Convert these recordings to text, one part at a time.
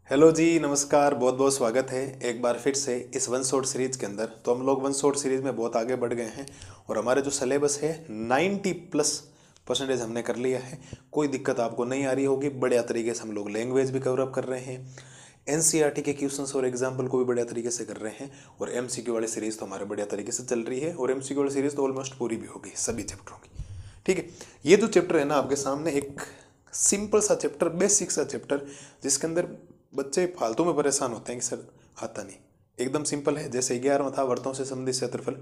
Hello जी, नमस्कार। बहुत बहुत स्वागत है एक बार फिर से इस वन शॉट सीरीज के अंदर। तो हम लोग वन शॉट सीरीज में बहुत आगे बढ़ गए हैं और हमारे जो सिलेबस है 90+ % हमने कर लिया है। कोई दिक्कत आपको नहीं आ रही होगी। बढ़िया तरीके से हम लोग लैंग्वेज भी कवर अप कर रहे हैं, एनसीईआरटी के क्वेश्चंस और एग्जाम्पल को भी बढ़िया तरीके से कर रहे हैं और एमसीक्यू वाली सीरीज तो हमारे बढ़िया तरीके से चल रही है और एमसीक्यू वाली सीरीज तो ऑलमोस्ट पूरी भी हो गई सभी चैप्टरों की। ठीक है, ये जो चैप्टर है ना आपके सामने, एक सिंपल सा चैप्टर, बेसिक सा चैप्टर, जिसके अंदर बच्चे फालतू में परेशान होते हैं कि सर आता नहीं। एकदम सिंपल है। जैसे 11वां था वर्तों से संबंधित क्षेत्रफल,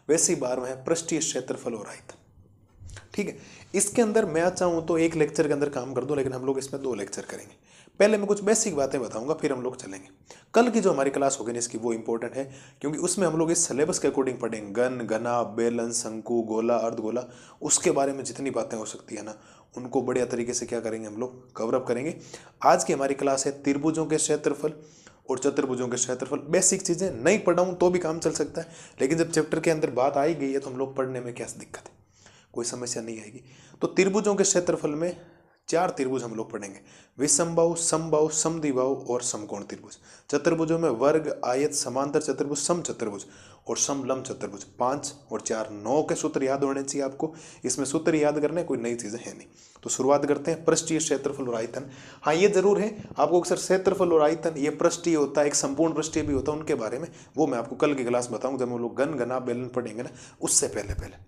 वैसे ही 12वां है पृष्ठीय क्षेत्रफल और आयतन। ठीक है, इसके अंदर मैं चाहूँ तो एक लेक्चर के अंदर काम कर दूं, लेकिन हम लोग इसमें 2 लेक्चर करेंगे। पहले मैं कुछ बेसिक बातें बताऊंगा, फिर हम लोग चलेंगे। कल की जो हमारी क्लास होगी ना इसकी, वो इंपॉर्टेंट है क्योंकि उसमें हम लोग इस सिलेबस के अकॉर्डिंग पढ़ेंगे। घन, घना, बेलन, शंकु, गोला, अर्धगोला, उसके बारे में जितनी बातें हो सकती है ना, उनको बढ़िया तरीके से क्या करेंगे, हम लोग कवर अप करेंगे। आज की हमारी क्लास है त्रिभुजों के क्षेत्रफल और चतुर्भुजों के क्षेत्रफल। बेसिक चीजें नहीं पढ़ाऊं तो भी काम चल सकता है, लेकिन जब चैप्टर के अंदर बात आई गई है तो हम लोग पढ़ने में क्या दिक्कत है, कोई समस्या नहीं आएगी। तो त्रिभुजों के क्षेत्रफल में 4 त्रिभुज हम लोग पढ़ेंगे: विषमबाहु, समबाहु, समद्विबाहु और समकोण त्रिभुज। चतुर्भुजों में वर्ग, आयत, समांतर चतुर्भुज, सम चतुर्भुज और समलंब चतुर्भुज। 5 और 4 9 के सूत्र याद होने चाहिए आपको। इसमें सूत्र याद करने कोई नई चीजें है नहीं। तो शुरुआत करते हैं पृष्ठीय क्षेत्रफल और आयतन। हाँ, ये जरूर है आपको अक्सर क्षेत्रफल और आयतन, ये पृष्ठीय होता है, एक संपूर्ण पृष्ठीय भी होता है, उनके बारे में वो मैं आपको कल की क्लास बताऊंगा जब हम लोग घन, घना, बेलन पढ़ेंगे ना, उससे पहले पहले।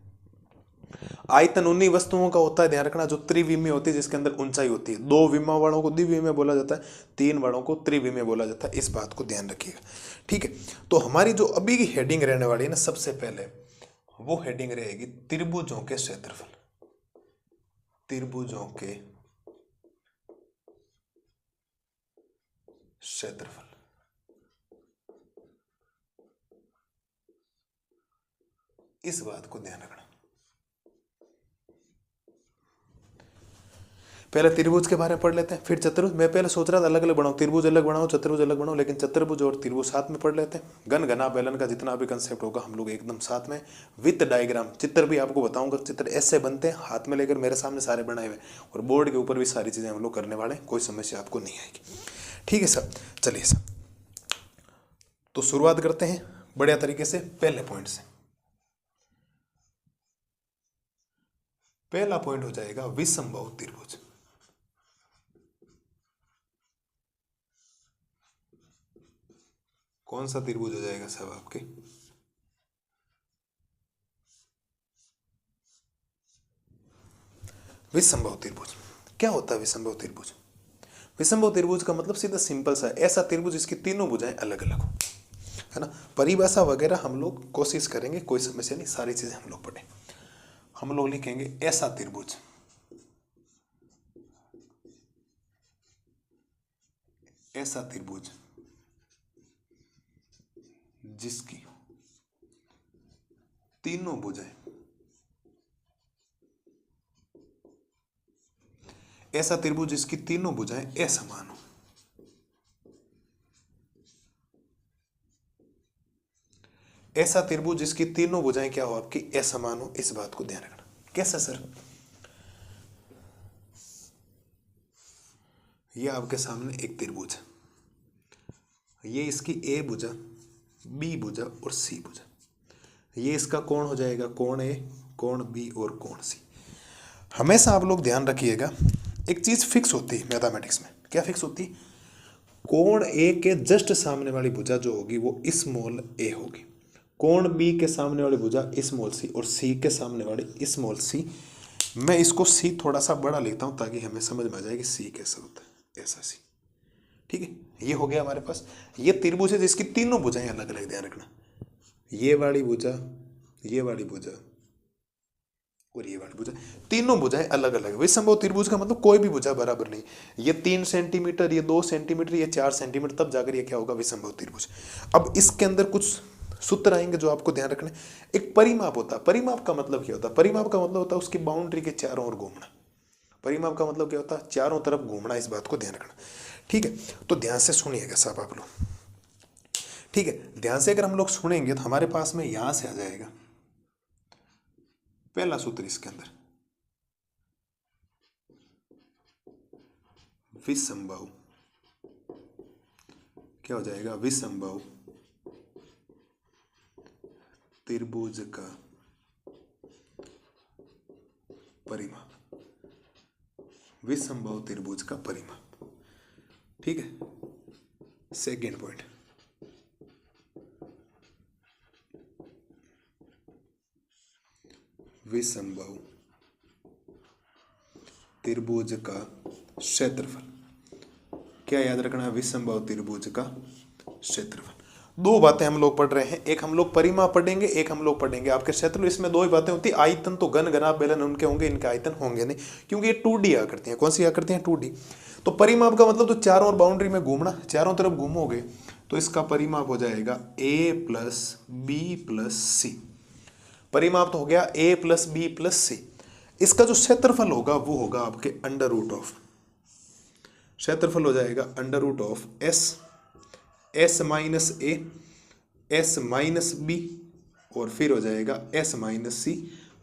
आयतन उन्हीं वस्तुओं का होता है, ध्यान रखना, जो त्रिविमीय होती है, जिसके अंदर ऊंचाई होती है। 2 विमा वालों को द्विविमीय बोला जाता है, 3 वालों को त्रिविमीय बोला जाता है। इस बात को ध्यान रखिएगा। ठीक है, तो हमारी जो अभी की हेडिंग रहने वाली है ना, सबसे पहले वो हेडिंग रहेगी त्रिभुजों के क्षेत्रफल। त्रिभुजों के क्षेत्रफल, इस बात को ध्यान रखना। पहले त्रिभुज के बारे में पढ़ लेते हैं, फिर चतुर्भुज। मैं पहले सोच रहा था अलग अलग बनाऊं, त्रिभुज अलग बनाऊं, चतुर्भुज अलग बनाऊं, लेकिन चतुर्भुज और त्रिभुज साथ में पढ़ लेते हैं। घन, घना, बेलन का जितना भी कंसेप्ट होगा हम लोग एकदम साथ में। विथ डायग्राम, चित्र भी आपको बताऊंगा। चित्र ऐसे बनते हैं, हाथ में लेकर मेरे सामने सारे बनाए हुए, और बोर्ड के ऊपर भी सारी चीजें हम लोग करने वाले हैं। कोई समस्या आपको नहीं आएगी। ठीक है सर, चलिए सर, तो शुरुआत करते हैं बढ़िया तरीके से पहले पॉइंट से। पहला पॉइंट हो जाएगा विषमबाहु त्रिभुज। कौन सा त्रिभुज हो जाएगा साहब आपके? विषमबाहु त्रिभुज। क्या होता है विषमबाहु त्रिभुज? विषमबाहु त्रिभुज का मतलब सीधा सिंपल सा, ऐसा त्रिभुज जिसकी तीनों भुजाएं अलग अलग हो, है ना। परिभाषा वगैरह हम लोग कोशिश करेंगे, कोई समस्या नहीं, सारी चीजें हम लोग पढ़ें। हम लोग लिखेंगे ऐसा त्रिभुज, ऐसा त्रिभुज जिसकी तीनों भुजाएं, ऐसा त्रिभुज जिसकी तीनों भुजाएं असमान हो। ऐसा त्रिभुज जिसकी तीनों भुजाएं क्या हो आपकी? असमान हो। इस बात को ध्यान रखना। कैसा सर? ये आपके सामने एक त्रिभुज है, ये इसकी ए भुजा, बी भुजा और सी भुजा। ये इसका कोण हो जाएगा कोण ए, कोण बी और कोण सी। हमेशा आप लोग ध्यान रखिएगा, एक चीज फिक्स होती है मैथमेटिक्स में। क्या फिक्स होती है? कोण ए के जस्ट सामने वाली भुजा जो होगी वो स्मॉल ए होगी, कोण बी के सामने वाली भुजा स्मॉल सी, और सी के सामने वाली स्मॉल सी। मैं इसको सी थोड़ा सा बड़ा लिखता हूं ताकि हमें समझ में आ जाए कि सी कैसा होता है। ऐसा सी। ठीक है, ये हो गया हमारे पास। ये त्रिभुज है जिसकी तीनों भुजाएं अलग अलग, ध्यान रखना। ये वाली भुजा, ये वाली भुजा और ये वाली भुजा, तीनों भुजाएं अलग अलग। विषमबाहु त्रिभुज का मतलब कोई भी भुजा बराबर नहीं। ये 3 सेंटीमीटर, ये 2 सेंटीमीटर, ये 4 सेंटीमीटर, तब जाकर ये क्या होगा? विषमबाहु त्रिभुज। अब इसके अंदर कुछ सूत्र आएंगे जो आपको ध्यान रखना है। एक परिमाप होता है। परिमाप का मतलब क्या होता है? परिमाप का मतलब होता है उसकी बाउंड्री के चारों ओर घूमना। परिमाप का मतलब क्या होता है? चारों तरफ घूमना। इस बात को ध्यान रखना। ठीक है, तो ध्यान से सुनिएगा साहब आप लोग। ठीक है, ध्यान से अगर हम लोग सुनेंगे तो हमारे पास में यहां से आ जाएगा पहला सूत्र इसके अंदर, विषमबाहु क्या हो जाएगा, विसंभव त्रिभुज का परिमाप, विसंभव त्रिभुज का परिमाप। ठीक है, सेकेंड पॉइंट, विसंभव त्रिभुज का क्षेत्रफल। क्या याद रखना है, विसंभव त्रिभुज का क्षेत्रफल। दो बातें हम लोग पढ़ रहे हैं, एक हम लोग परिमाप पढ़ेंगे, एक हम लोग पढ़ेंगे आपके क्षेत्रफल। इसमें दो ही बातें होती है, आयतन तो घन घनाभ बेलन उनके होंगे, इनके आयतन होंगे नहीं, क्योंकि ये 2D आकृति है। कौन सी आकृति है, 2D। तो परिमाप का मतलब तो चारों ओर बाउंड्री में घूमना, चारों तरफ घूमोगे तो इसका परिमाप हो जाएगा a प्लस बी प्लस सी। परिमाप तो हो गया a प्लस बी प्लस सी। इसका जो क्षेत्रफल होगा वो होगा आपके अंडर रूट ऑफ, क्षेत्रफल हो जाएगा under root of S minus A, S minus B, और फिर हो जाएगा एस माइनस सी।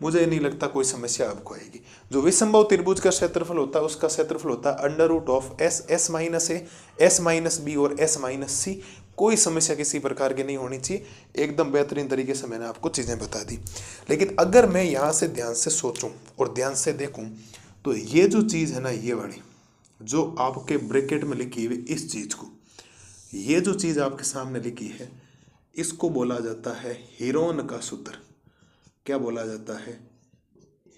मुझे नहीं लगता कोई समस्या आपको आएगी। जो विसंभव त्रिभुज का क्षेत्रफल होता है उसका क्षेत्रफल होता है under root of S minus A, S minus B और एस माइनस सी। कोई समस्या किसी प्रकार की नहीं होनी चाहिए, एकदम बेहतरीन तरीके से मैंने आपको चीज़ें बता दी। लेकिन अगर मैं यहाँ से ध्यान से सोचूं और ध्यान से देखूं तो ये जो चीज़ है ना, ये वाली जो आपके ब्रैकेट में लिखी हुई इस चीज़ को, ये जो चीज़ आपके सामने लिखी है, इसको बोला जाता है हीरोन का सूत्र। क्या बोला जाता है,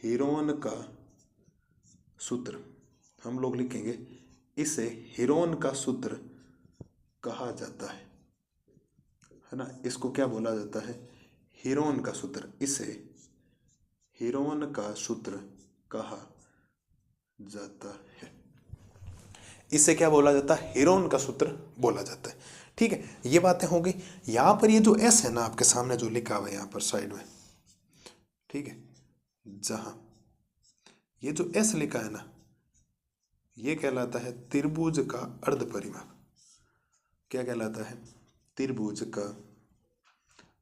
हीरोन का सूत्र। हम लोग लिखेंगे इसे हीरोन का सूत्र कहा जाता है ना। इसको क्या बोला जाता है, हीरोन का सूत्र। इसे हीरोन का सूत्र कहा जाता है। इसे क्या बोला जाता है, हीरोन का सूत्र बोला जाता है। ठीक है, ये बातें हो गई। यहां पर ये जो एस है ना आपके सामने जो लिखा हुआ है यहां पर साइड में, ठीक है, जहां ये जो एस लिखा है ना, ये कहलाता है त्रिभुज का अर्ध परिमाप। क्या कहलाता है, त्रिभुज का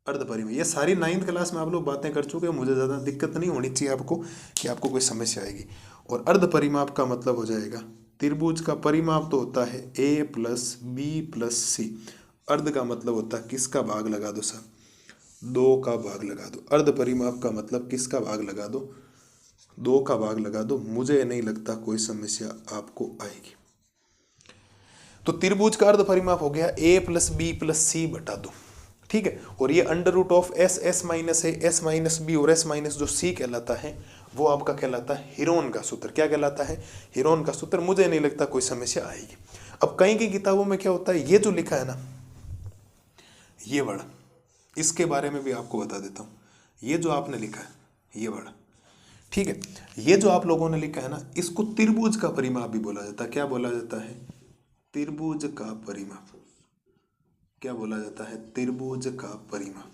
अर्ध परिमाप। ये सारी 9th क्लास में आप लोग बातें कर चुके हो, मुझे ज़्यादा दिक्कत नहीं होनी चाहिए आपको कि आपको कोई समस्या आएगी। और अर्ध परिमाप का मतलब हो जाएगा, त्रिभुज का परिमाप तो होता है a प्लस बी प्लस सी। अर्ध का मतलब होता है किसका भाग लगा दो सर, 2 का भाग लगा दो। अर्ध परिमाप का मतलब किसका भाग लगा दो, 2 का भाग लगा दो। मुझे नहीं लगता कोई समस्या आपको आएगी। तो त्रिभुज का अर्ध परिमाप हो गया a plus B plus C बटा 2। ठीक है, और ये under root of S minus A, S minus B और एस माइनस जो सी कहलाता है वो आपका कहलाता है हीरोन का सूत्र। क्या कहलाता है, हीरोन का सूत्र। मुझे नहीं लगता कोई समस्या आएगी। अब कई की किताबों में क्या होता है, ये जो लिखा है ना, ये वर्ड, इसके बारे में भी आपको बता देता हूँ। ये जो आपने लिखा है ये वर्ड, ठीक है, ये जो आप लोगों ने लिखा है ना, इसको त्रिभुज का परिमाप भी बोला जाता है। क्या बोला जाता है, त्रिभुज का परिमाप। क्या बोला जाता है, त्रिभुज का परिमाप।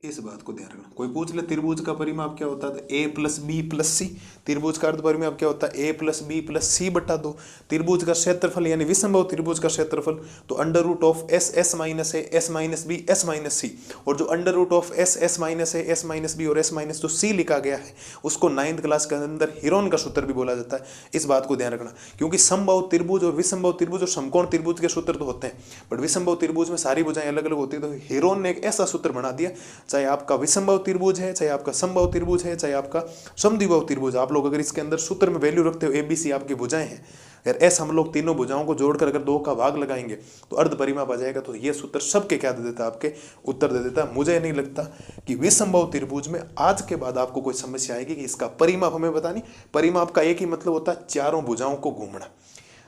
इस बात को ध्यान रखना। कोई पूछ ले त्रिभुज का परिमाप क्या होता है, a प्लस बी प्लस सी। त्रिभुज का अर्ध परिमाप क्या होता है, a plus B plus C बटा 2। त्रिभुज का क्षेत्रफल यानी विसंभव त्रिभुज का क्षेत्रफल तो under root of S minus A, S minus b, s minus c. और जो under root of S minus A, S minus B और एस माइनस जो सी लिखा गया है उसको 9th क्लास के अंदर हीरोन का सूत्र भी बोला जाता है। इस बात को ध्यान रखना, क्योंकि समबाहु त्रिभुज और विसंभव त्रिभुज और समकोण त्रिभुज के सूत्र तो होते हैं, बट विसंभव त्रिभुज में सारी भुजाएं अलग अलग होती है। तो हीरोन ने एक ऐसा सूत्र बना दिया, चाहे आपका विसंभव त्रिभुज है, चाहे आपका समबाहु त्रिभुज है, चाहे आपका समद्विबाहु त्रिभुज। आप लोग अगर इसके अंदर सूत्र में वैल्यू रखते हो, ABC आपकी भुजाएं हैं, यार एस हम लोग तीनों भुजाओं को जोड़कर अगर 2 का भाग लगाएंगे तो अर्ध परिमाप आ जाएगा। तो ये सूत्र सबके क्या दे देता है, आपके उत्तर दे देता है। मुझे नहीं लगता कि विसंभव त्रिभुज में आज के बाद आपको कोई समस्या आएगी कि इसका परिमाप हमें बतानी। परिमाप का एक ही मतलब होता है चारों भुजाओं को घूमना।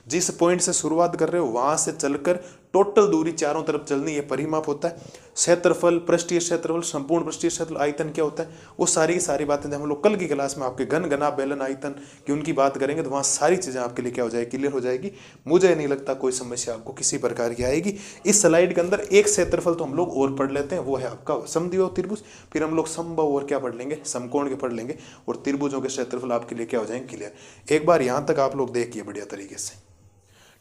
जिस पॉइंट से शुरुआत कर रहे हो वहां से चलकर टोटल दूरी चारों तरफ चलनी, ये परिमाप होता है। क्षेत्रफल, पृष्ठीय क्षेत्रफल, संपूर्ण पृष्ठीय क्षेत्रफल, आयतन क्या होता है, वो सारी की सारी बातें हम लोग कल की क्लास में आपके घन घनाभ बेलन आयतन की उनकी बात करेंगे, तो वहाँ सारी चीज़ें आपके लिए क्या हो जाएगी, क्लियर हो जाएगी। मुझे नहीं लगता कोई समस्या आपको किसी प्रकार की आएगी। इस स्लाइड के अंदर एक क्षेत्रफल तो हम लोग और पढ़ लेते हैं, वो है आपका समद्विबाहु त्रिभुज। फिर हम लोग समबाहु और क्या पढ़ लेंगे, समकोण के पढ़ लेंगे, और त्रिभुजों के क्षेत्रफल आपके लिए क्या हो जाएंगे, क्लियर। एक बार यहाँ तक आप लोग देखिए बढ़िया तरीके से,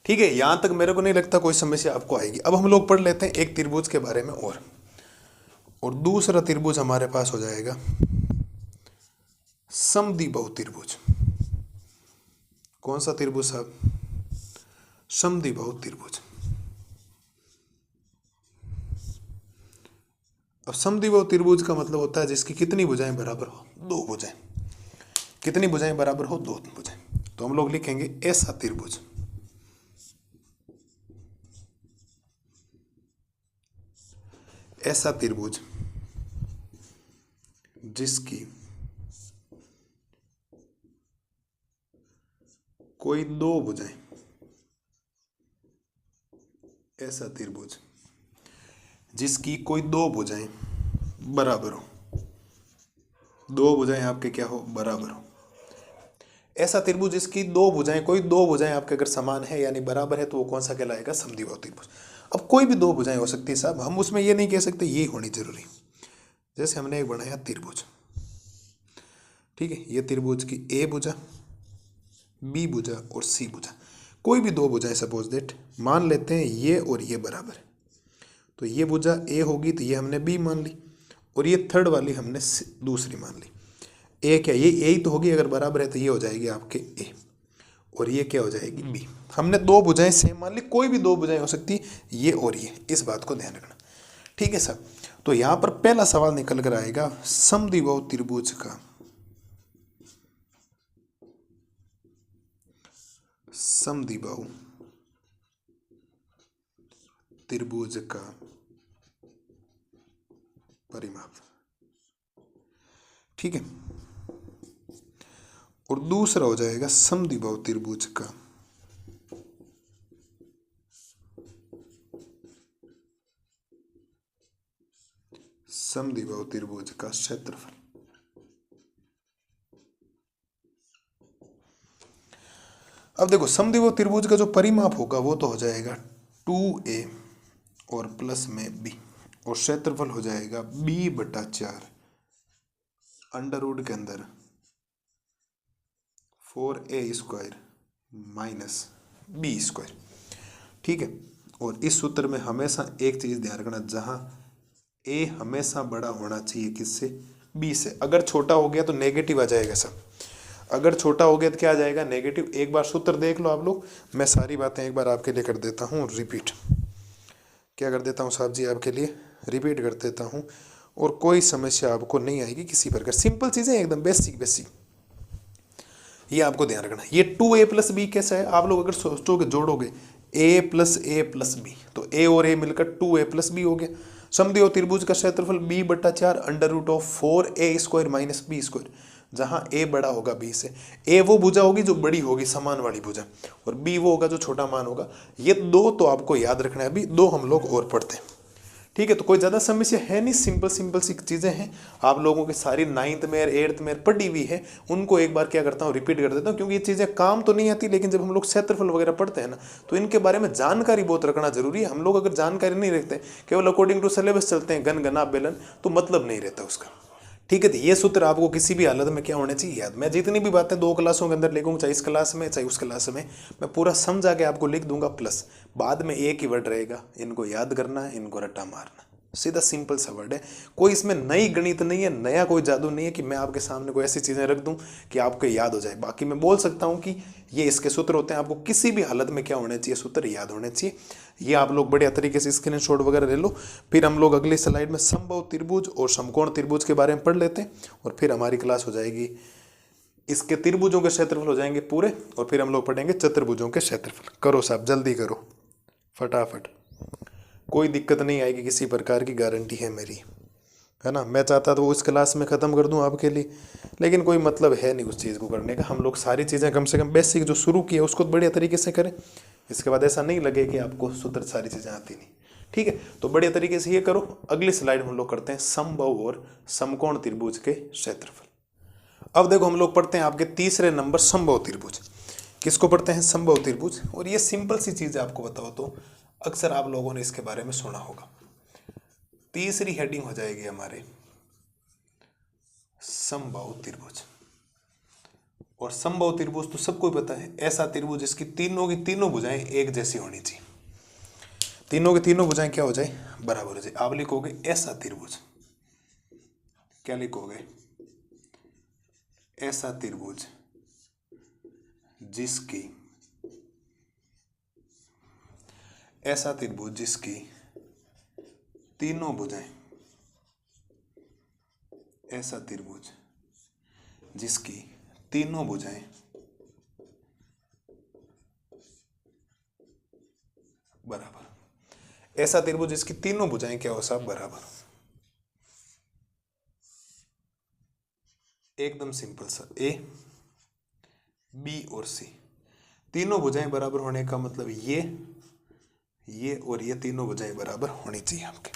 ठीक है। यहां तक मेरे को नहीं लगता कोई समस्या आपको आएगी। अब हम लोग पढ़ लेते हैं एक त्रिभुज के बारे में और दूसरा त्रिभुज हमारे पास हो जाएगा समद्विबाहु त्रिभुज। कौन सा त्रिभुज साहब, समद्विबाहु त्रिभुज। अब समद्विबाहु त्रिभुज का मतलब होता है जिसकी कितनी भुजाएं बराबर हो, दो भुजाएं। कितनी भुजाएं बराबर हो, दो भुजाएं। तो हम लोग लिखेंगे ऐसा त्रिभुज, ऐसा त्रिभुज जिसकी कोई दो भुजाएं, ऐसा त्रिभुज जिसकी कोई दो भुजाएं बराबर हो, दो भुजाएं आपके क्या हो, बराबर हो। ऐसा त्रिभुज जिसकी दो भुजाएं, कोई दो भुजाएं आपके अगर समान है यानी बराबर है तो वो कौन सा कहलाएगा, समद्विबाहु त्रिभुज। अब कोई भी दो भुजाएं हो सकती है साहब, हम उसमें ये नहीं कह सकते ये होनी जरूरी। जैसे हमने एक बनाया त्रिभुज, ठीक है, ये त्रिभुज की ए भुजा, बी भुजा और सी भुजा, कोई भी दो भुजाएं सपोज दैट मान लेते हैं ये और ये बराबर है, तो ये भुजा ए होगी तो ये हमने बी मान ली, और ये थर्ड वाली हमने दूसरी मान ली। ए क्या, ये ए ही तो होगी, अगर बराबर है तो ये हो जाएगी आपके ए, और ये क्या हो जाएगी बी। हमने दो भुजाएं सेम मान ली, कोई भी दो भुजाएं हो सकती है ये और ये, इस बात को ध्यान रखना, ठीक है सर। तो यहां पर पहला सवाल निकल कर आएगा समद्विबाहु त्रिभुज का, समद्विबाहु त्रिभुज का परिमाप, ठीक है। और दूसरा हो जाएगा समद्विबाहु त्रिभुज का समद्विबाहु त्रिभुज का क्षेत्रफल। अब देखो समद्विबाहु त्रिभुज का जो परिमाप होगा वो तो हो जाएगा 2a और प्लस में b, और क्षेत्रफल हो जाएगा b/4 अंडर रूट के अंदर 4a² माइनस b², ठीक है। और इस सूत्र में हमेशा एक चीज ध्यान रखना, जहां a हमेशा बड़ा होना चाहिए किससे, b से। अगर छोटा हो गया तो नेगेटिव आ जाएगा सब, अगर छोटा हो गया तो क्या आ जाएगा, नेगेटिव। एक बार सूत्र देख लो आप लोग, मैं सारी बातें एक बार आपके लिए कर देता हूँ रिपीट। क्या कर देता हूँ साहब जी, आपके लिए रिपीट कर देता हूँ, और कोई समस्या आपको नहीं आएगी किसी प्रकार। सिंपल चीज़ें एकदम बेसिक बेसिक, ये आपको ध्यान रखना। ये 2a + b कैसा है, आप लोग अगर सोचोगे जोड़ोगे a + a + b, तो a और a मिलकर 2a + b हो गया। समद्विबाहु त्रिभुज का क्षेत्रफल b/4 under root of 4a² minus b², जहां a बड़ा होगा b से। a वो भुजा होगी जो बड़ी होगी, समान वाली भुजा, और b वो होगा जो छोटा मान होगा। ये दो तो आपको याद रखना है, अभी दो हम लोग और पढ़ते हैं, ठीक है। तो कोई ज़्यादा समस्या है नहीं, सिंपल सिंपल सी चीज़ें हैं, आप लोगों की सारी 9th में 8th में पढ़ी हुई है, उनको एक बार क्या करता हूँ रिपीट कर देता हूँ, क्योंकि ये चीज़ें काम तो नहीं आती, लेकिन जब हम लोग क्षेत्रफल वगैरह पढ़ते हैं ना, तो इनके बारे में जानकारी बहुत रखना जरूरी है। हम लोग अगर जानकारी नहीं रखते, केवल अकॉर्डिंग टू सिलेबस चलते हैं, गन गना बेलन, तो मतलब नहीं रहता उसका, ठीक है। तो ये सूत्र आपको किसी भी हालत में क्या होने चाहिए याद। मैं जितनी भी बातें 2 क्लासों के अंदर लिखूंगा, चाहे इस क्लास में चाहे उस क्लास में, मैं पूरा समझा के आपको लिख दूंगा, प्लस बाद में एक ही वर्ड रहेगा, इनको याद करना है, इनको रट्टा मारना, सीधा सिंपल सा वर्ड है। कोई इसमें नई गणित नहीं है, नया कोई जादू नहीं है कि मैं आपके सामने कोई ऐसी चीज़ें रख दूं कि आपको याद हो जाए। बाकी मैं बोल सकता हूं कि ये इसके सूत्र होते हैं, आपको किसी भी हालत में क्या होने चाहिए, सूत्र याद होने चाहिए। ये आप लोग बढ़िया तरीके से स्क्रीनशॉट वगैरह ले लो। फिर हम लोग अगली स्लाइड में समबाहु त्रिभुज और समकोण त्रिभुज के बारे में पढ़ लेते हैं, और फिर हमारी क्लास हो जाएगी, इसके त्रिभुजों के क्षेत्रफल हो जाएंगे पूरे, और फिर हम लोग पढ़ेंगे चतुर्भुजों के क्षेत्रफल। करो साहब जल्दी करो फटाफट, कोई दिक्कत नहीं आएगी, किसी प्रकार की गारंटी है मेरी, है ना। मैं चाहता तो उस क्लास में ख़त्म कर दूं आपके लिए, लेकिन कोई मतलब है नहीं उस चीज़ को करने का। हम लोग सारी चीज़ें कम से कम बेसिक जो शुरू किए उसको बढ़िया तरीके से करें, इसके बाद ऐसा नहीं लगे कि आपको सूत्र सारी चीज़ें आती नहीं, ठीक है। तो बढ़िया तरीके से ये करो। अगली स्लाइड में हम लोग करते हैं समबाहु और समकोण त्रिभुज के क्षेत्रफल। अब देखो हम लोग पढ़ते हैं आपके तीसरे नंबर समबाहु त्रिभुज। किसको पढ़ते हैं, समबाहु त्रिभुज। और ये सिंपल सी चीज़ आपको बताओ तो अक्सर आप लोगों ने इसके बारे में सुना होगा। तीसरी हेडिंग हो जाएगी हमारे समबाहु त्रिभुज। और समबाहु त्रिभुज तो सबको पता है, ऐसा त्रिभुज जिसकी तीनों की तीनों भुजाएं एक जैसी होनी चाहिए, तीनों की तीनों भुजाएं क्या हो जाए, बराबर हो जाए। आप लिखोगे ऐसा त्रिभुज, क्या लिखोगे, ऐसा त्रिभुज जिसकी, ऐसा त्रिभुज जिसकी तीनों भुजाएं ऐसा त्रिभुज जिसकी तीनों भुजाएं बराबर। ऐसा त्रिभुज जिसकी तीनों भुजाएं क्या हो साहब बराबर। एकदम सिंपल सा, ए बी और सी तीनों भुजाएं बराबर होने का मतलब ये और ये तीनों भुजाएं बराबर होनी चाहिए आपके।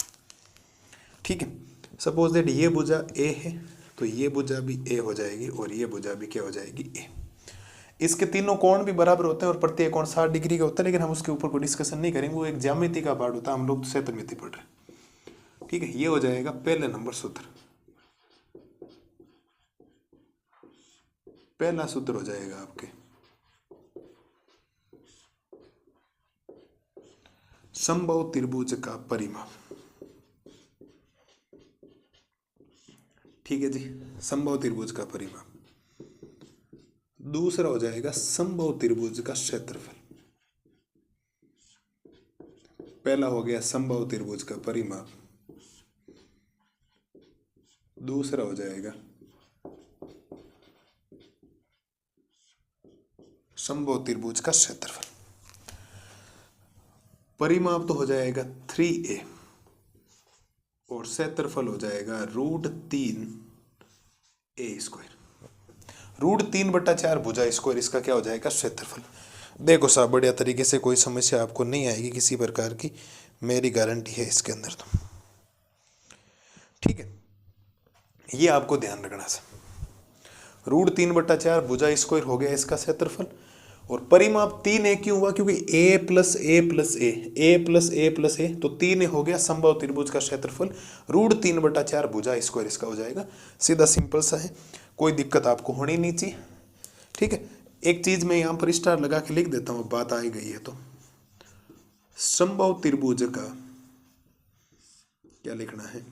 ठीक है, सपोज दैट ये भुजा ए है तो ये भुजा भी ए हो जाएगी और ये भुजा भी क्या हो जाएगी ए। इसके तीनों कोण भी बराबर होते हैं और प्रत्येक कोण 60 डिग्री का होता है, लेकिन हम उसके ऊपर कोई डिस्कशन नहीं करेंगे, वो एक ज्यामिति का पार्ट होता है, हम लोग क्षेत्रमिति पढ़ रहे हैं। ठीक है, ये हो जाएगा पहले नंबर सूत्र। पहला सूत्र हो जाएगा आपके समबाहु त्रिभुज का परिमाप। ठीक है जी, समबाहु त्रिभुज का परिमाप। दूसरा हो जाएगा समबाहु त्रिभुज का क्षेत्रफल। पहला हो गया समबाहु त्रिभुज का परिमाप, दूसरा हो जाएगा समबाहु त्रिभुज का क्षेत्रफल। परिमाप तो हो जाएगा 3a और क्षेत्रफल हो जाएगा √3a²। √3/4 भुजा स्क्वायर, इसका क्या हो जाएगा क्षेत्रफल। देखो साहब बढ़िया तरीके से कोई समस्या आपको नहीं आएगी किसी प्रकार की, मेरी गारंटी है इसके अंदर तो। ठीक है, ये आपको ध्यान रखना सर। √3/4 भुजा स्क्वायर हो गया इसका क्षेत्रफल, और परिमाप 3a क्यों हुआ, क्योंकि a + a + a तो 3a हो गया समबाहु त्रिभुज का क्षेत्रफल। √3/4 भुजा स्क्वायर इसका हो जाएगा। सीधा सिंपल सा है, कोई दिक्कत आपको होनी नहीं चाहिए। ठीक है, एक चीज मैं यहाँ पर स्टार लगा के लिख देता हूँ, बात आ गई है तो समबाहु त्रिभुज का क्या लिखना है,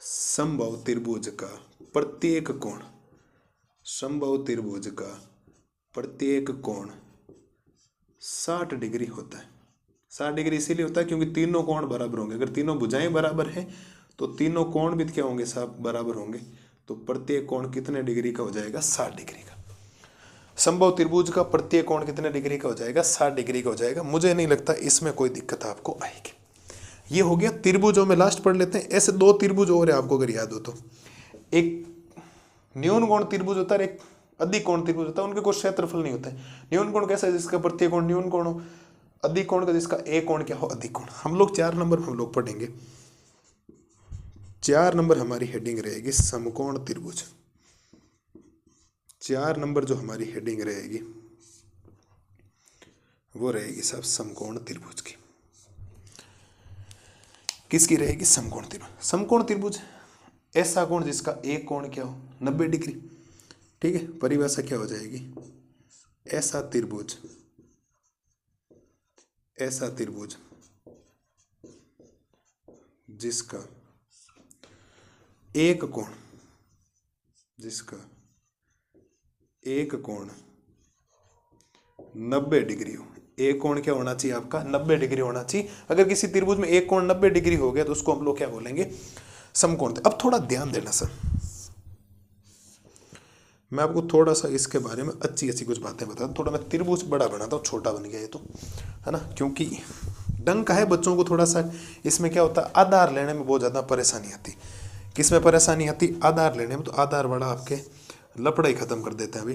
समबाहु त्रिभुज का प्रत्येक कोण, समबाहु त्रिभुज का प्रत्येक कोण 60 डिग्री होता है। 60 डिग्री इसीलिए होता है क्योंकि तीनों कोण बराबर होंगे। अगर तीनों भुजाएं बराबर हैं तो तीनों कोण भी क्या होंगे साहब बराबर होंगे, तो प्रत्येक कोण कितने डिग्री का हो जाएगा 60 डिग्री का। समबाहु त्रिभुज का प्रत्येक कोण कितने डिग्री का हो जाएगा 60 डिग्री का हो जाएगा। मुझे नहीं लगता इसमें कोई दिक्कत आपको आएगी। ये हो गया त्रिभुजों में, लास्ट पढ़ लेते हैं। ऐसे दो त्रिभुज और है आपको अगर याद हो तो, एक न्यून कोण त्रिभुज होता है, एक अधिक कोण त्रिभुज होता है, उनके कोई क्षेत्रफल नहीं होता है। न्यून कोण कैसा है, जिसका प्रत्येक कोण न्यून कोण हो। अधिक कोण का जिसका एक कोण क्या हो अधिक कोण। हम लोग 4 नंबर हम लोग पढ़ेंगे। 4 नंबर हमारी हेडिंग रहेगी समकोण त्रिभुज। 4 नंबर जो हमारी हेडिंग रहेगी वो रहेगी साहब समकोण त्रिभुज की। किसकी रहेगी, समकोण त्रिभुज। समकोण त्रिभुज ऐसा कोण जिसका एक कोण क्या हो 90 डिग्री। ठीक है, परिभाषा क्या हो जाएगी, ऐसा त्रिभुज, ऐसा त्रिभुज जिसका एक कोण, जिसका एक कोण 90 डिग्री हो। एक कोण क्या होना चाहिए आपका 90 डिग्री होना चाहिए। अगर किसी त्रिभुज में एक कोण 90 डिग्री हो गया तो उसको हम लोग क्या बोलेंगे, समकोण। अब थोड़ा ध्यान देना सर, मैं आपको थोड़ा सा इसके बारे में अच्छी अच्छी कुछ बातें बताता हूँ। थोड़ा मैं त्रिभुज बड़ा बनाता हूँ, छोटा बन गया ये तो, है ना, क्योंकि डंक है बच्चों को थोड़ा सा। इसमें क्या होता है, आधार लेने में बहुत ज़्यादा परेशानी आती। किसमें परेशानी आती, आधार लेने में। तो आधार वाला आपके लपड़ा ही खत्म कर देते हैं अभी।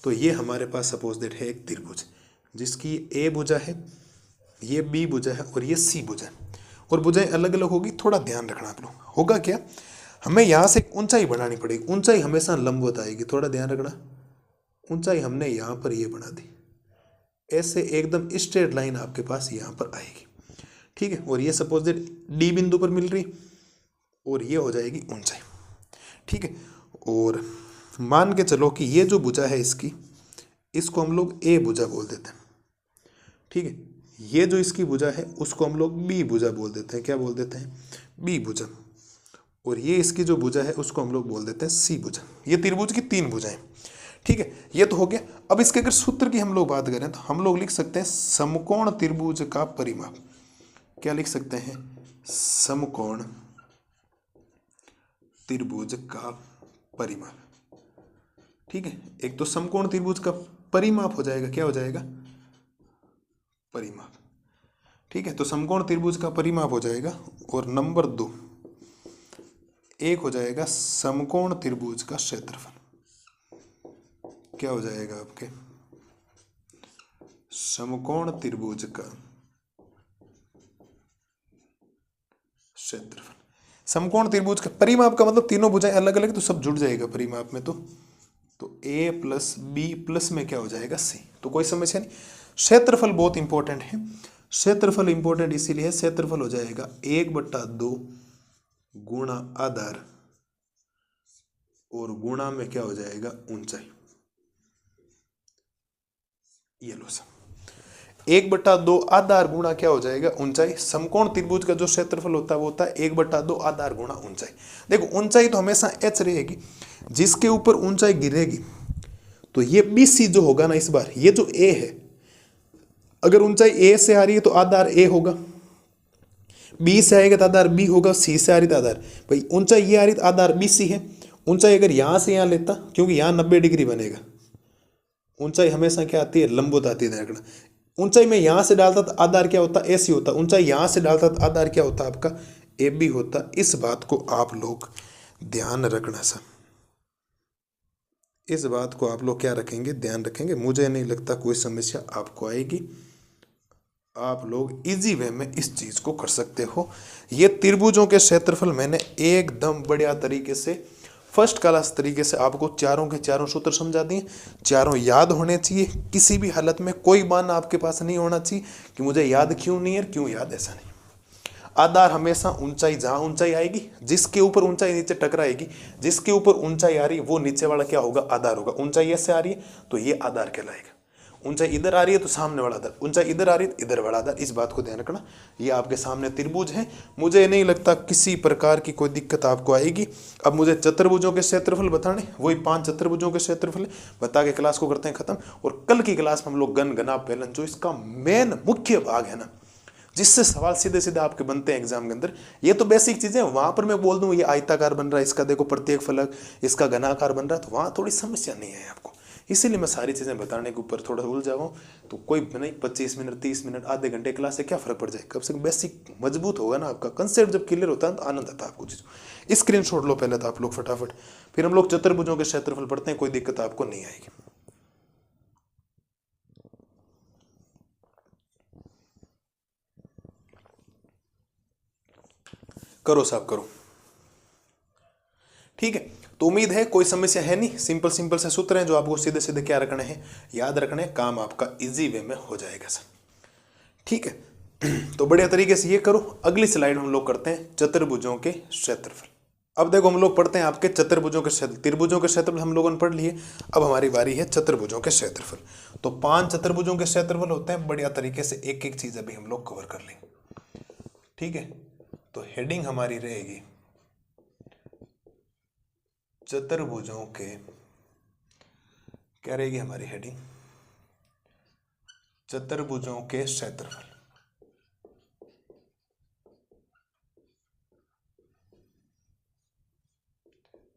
तो ये हमारे पास सपोज दैट है एक त्रिभुज जिसकी ए भुजा है, ये बी भुजा है और ये सी भुजा है, और भुजाएं अलग अलग होगी। थोड़ा ध्यान रखना आप लोग। होगा क्या, हमें यहाँ से एक ऊंचाई बनानी पड़ेगी। ऊंचाई हमेशा लंबवत आएगी, थोड़ा ध्यान रखना। ऊंचाई हमने यहाँ पर ये बना दी, ऐसे एकदम स्ट्रेट लाइन आपके पास यहाँ पर आएगी। ठीक है, और ये सपोज दैट डी बिंदु पर मिल रही, और ये हो जाएगी ऊंचाई। ठीक है, और मान के चलो कि ये जो भुजा है इसकी, इसको हम लोग ए भुजा बोल देते हैं। ठीक है, ये जो इसकी भुजा है उसको हम लोग बी भुजा बोल देते हैं। क्या बोल देते हैं, बी भुजा। और ये इसकी जो भुजा है उसको हम लोग बोल देते हैं सी भुजा। ये त्रिभुज की 3 भुजाएं। ठीक है, ये तो हो गया। अब इसके अगर सूत्र की हम लोग बात करें तो हम लोग लिख सकते हैं समकोण त्रिभुज का परिमाप। क्या लिख सकते हैं, समकोण त्रिभुज का परिमाप। ठीक है, एक तो समकोण त्रिभुज का परिमाप हो जाएगा, क्या हो जाएगा, परिमाप। ठीक है, तो समकोण त्रिभुज का परिमाप हो जाएगा। और नंबर 2 एक हो जाएगा समकोण त्रिभुज का क्षेत्रफल। क्या हो जाएगा आपके, समकोण त्रिभुज का क्षेत्रफल। समकोण त्रिभुज का परिमाप का मतलब तीनों भुजाएं अलग अलग, तो सब जुड़ जाएगा परिमाप में। तो a प्लस बी प्लस में क्या हो जाएगा, c। तो कोई समस्या नहीं। क्षेत्रफल बहुत इंपॉर्टेंट है। क्षेत्रफल इंपॉर्टेंट इसीलिए है, क्षेत्रफल हो जाएगा 1/2 गुणा आधार और गुणा में क्या हो जाएगा, ऊंचाई। ये लो सब 1/2 आधार गुणा क्या हो जाएगा, ऊंचाई। समकोण त्रिभुज का जो क्षेत्रफल होता है वो होता है 1/2 आधार गुणा ऊंचाई। देखो ऊंचाई तो हमेशा h रहेगी, जिसके ऊपर ऊंचाई गिरेगी तो ये BC जो होगा ना, इस बार ये जो a है, अगर ऊंचाई a से आ रही है तो आधार a होगा, b से आएगा तो आधार b होगा, c से आ रही तो आधार, भाई ऊंचाई ये आ रही तो आधार BC है। ऊंचाई अगर यहां से यहां लेता, क्योंकि यहां 90 डिग्री बनेगा, ऊंचाई हमेशा क्या आती है, लंबवत आती है। देखना ऊंचाई में यहां से डालता तो आधार क्या होता, AC होता। ऊंचाई यहां से डालता तो आधार क्या होता आपका, AB होता। इस बात को आप लोग ध्यान रखना सर, इस बात को आप लोग क्या रखेंगे, ध्यान रखेंगे। मुझे नहीं लगता कोई समस्या आपको आएगी, आप लोग इजी वे में इस चीज को कर सकते हो। ये त्रिभुजों के क्षेत्रफल मैंने एकदम बढ़िया तरीके से, फर्स्ट क्लास तरीके से आपको चारों के चारों सूत्र समझा दिए। चारों याद होने चाहिए, किसी भी हालत में कोई बहाना आपके पास नहीं होना चाहिए कि मुझे याद क्यों नहीं है, क्यों याद, ऐसा नहीं। आधार हमेशा ऊंचाई, जहां ऊंचाई आएगी, जिसके ऊपर ऊंचाई नीचे टकराएगी, जिसके ऊपर ऊंचाई आ रही है वो नीचे वाला क्या होगा, आधार होगा। ऊंचाई ऐसे आ रही है तो ये आधार कहलाएगा। ऊंचाई इधर आ रही है तो सामने वाला आधार, ऊंचाई इधर आ रही है तो इधर वाला आधार। इस बात को ध्यान रखना। ये आपके सामने त्रिभुज है, मुझे नहीं लगता किसी प्रकार की कोई दिक्कत आपको आएगी। अब मुझे चतुर्भुजों के क्षेत्रफल बताने, वही 5 चतुर्भुजों के क्षेत्रफल बता के क्लास को करते हैं खत्म। और कल की क्लास में हम लोग गण, गणा, फलन, जो इसका मेन मुख्य भाग है ना, जिससे सवाल सीधे सीधे आपके बनते हैं एग्जाम के अंदर, ये तो बेसिक चीजें, वहां पर मैं बोल दूं ये आयताकार बन रहा है, इसका देखो प्रत्येक फलक, इसका घनाकार बन रहा है, तो वहां थोड़ी समस्या नहीं है आपको। इसीलिए मैं सारी चीजें बताने के ऊपर थोड़ा उलझा हूं। तो कोई नहीं, 25 मिनट 30 मिनट आधे घंटे क्लास से क्या फर्क पड़ जाए, कम से कम बेसिक मजबूत होगा ना आपका। कंसेप्ट जब क्लियर होता है तो आनंद आता है आपको चीजों। स्क्रीनशॉट लो पहले तो आप लोग फटाफट, फिर हम लोग चतुर्भुजों के क्षेत्रफल पढ़ते हैं, कोई दिक्कत आपको नहीं आएगी। करो साहब करो, ठीक है। तो उम्मीद है कोई समस्या है नहीं। सिंपल सिंपल से सूत्र हैं जो आपको सीधे सीधे क्या रखने हैं, याद रखने हैं। काम आपका इजी वे में हो जाएगा सर, ठीक है। तो बढ़िया तरीके से ये करो। अगली स्लाइड हम लोग करते हैं चतुर्भुजों के क्षेत्रफल। अब देखो हम लोग पढ़ते हैं आपके चतुर्भुजों के क्षेत्र, त्रिभुजों के क्षेत्रफल हम लोगों ने पढ़ लिए। अब हमारी बारी है चतुर्भुजों के क्षेत्रफल। तो 5 चतुर्भुजों के क्षेत्रफल होते हैं। बढ़िया तरीके से एक एक चीज अभी हम लोग कवर कर लेंगे, ठीक है। तो हेडिंग हमारी रहेगी चतुर्भुजों के, क्या रहेगी हमारी हेडिंग, चतुर्भुजों के क्षेत्रफल।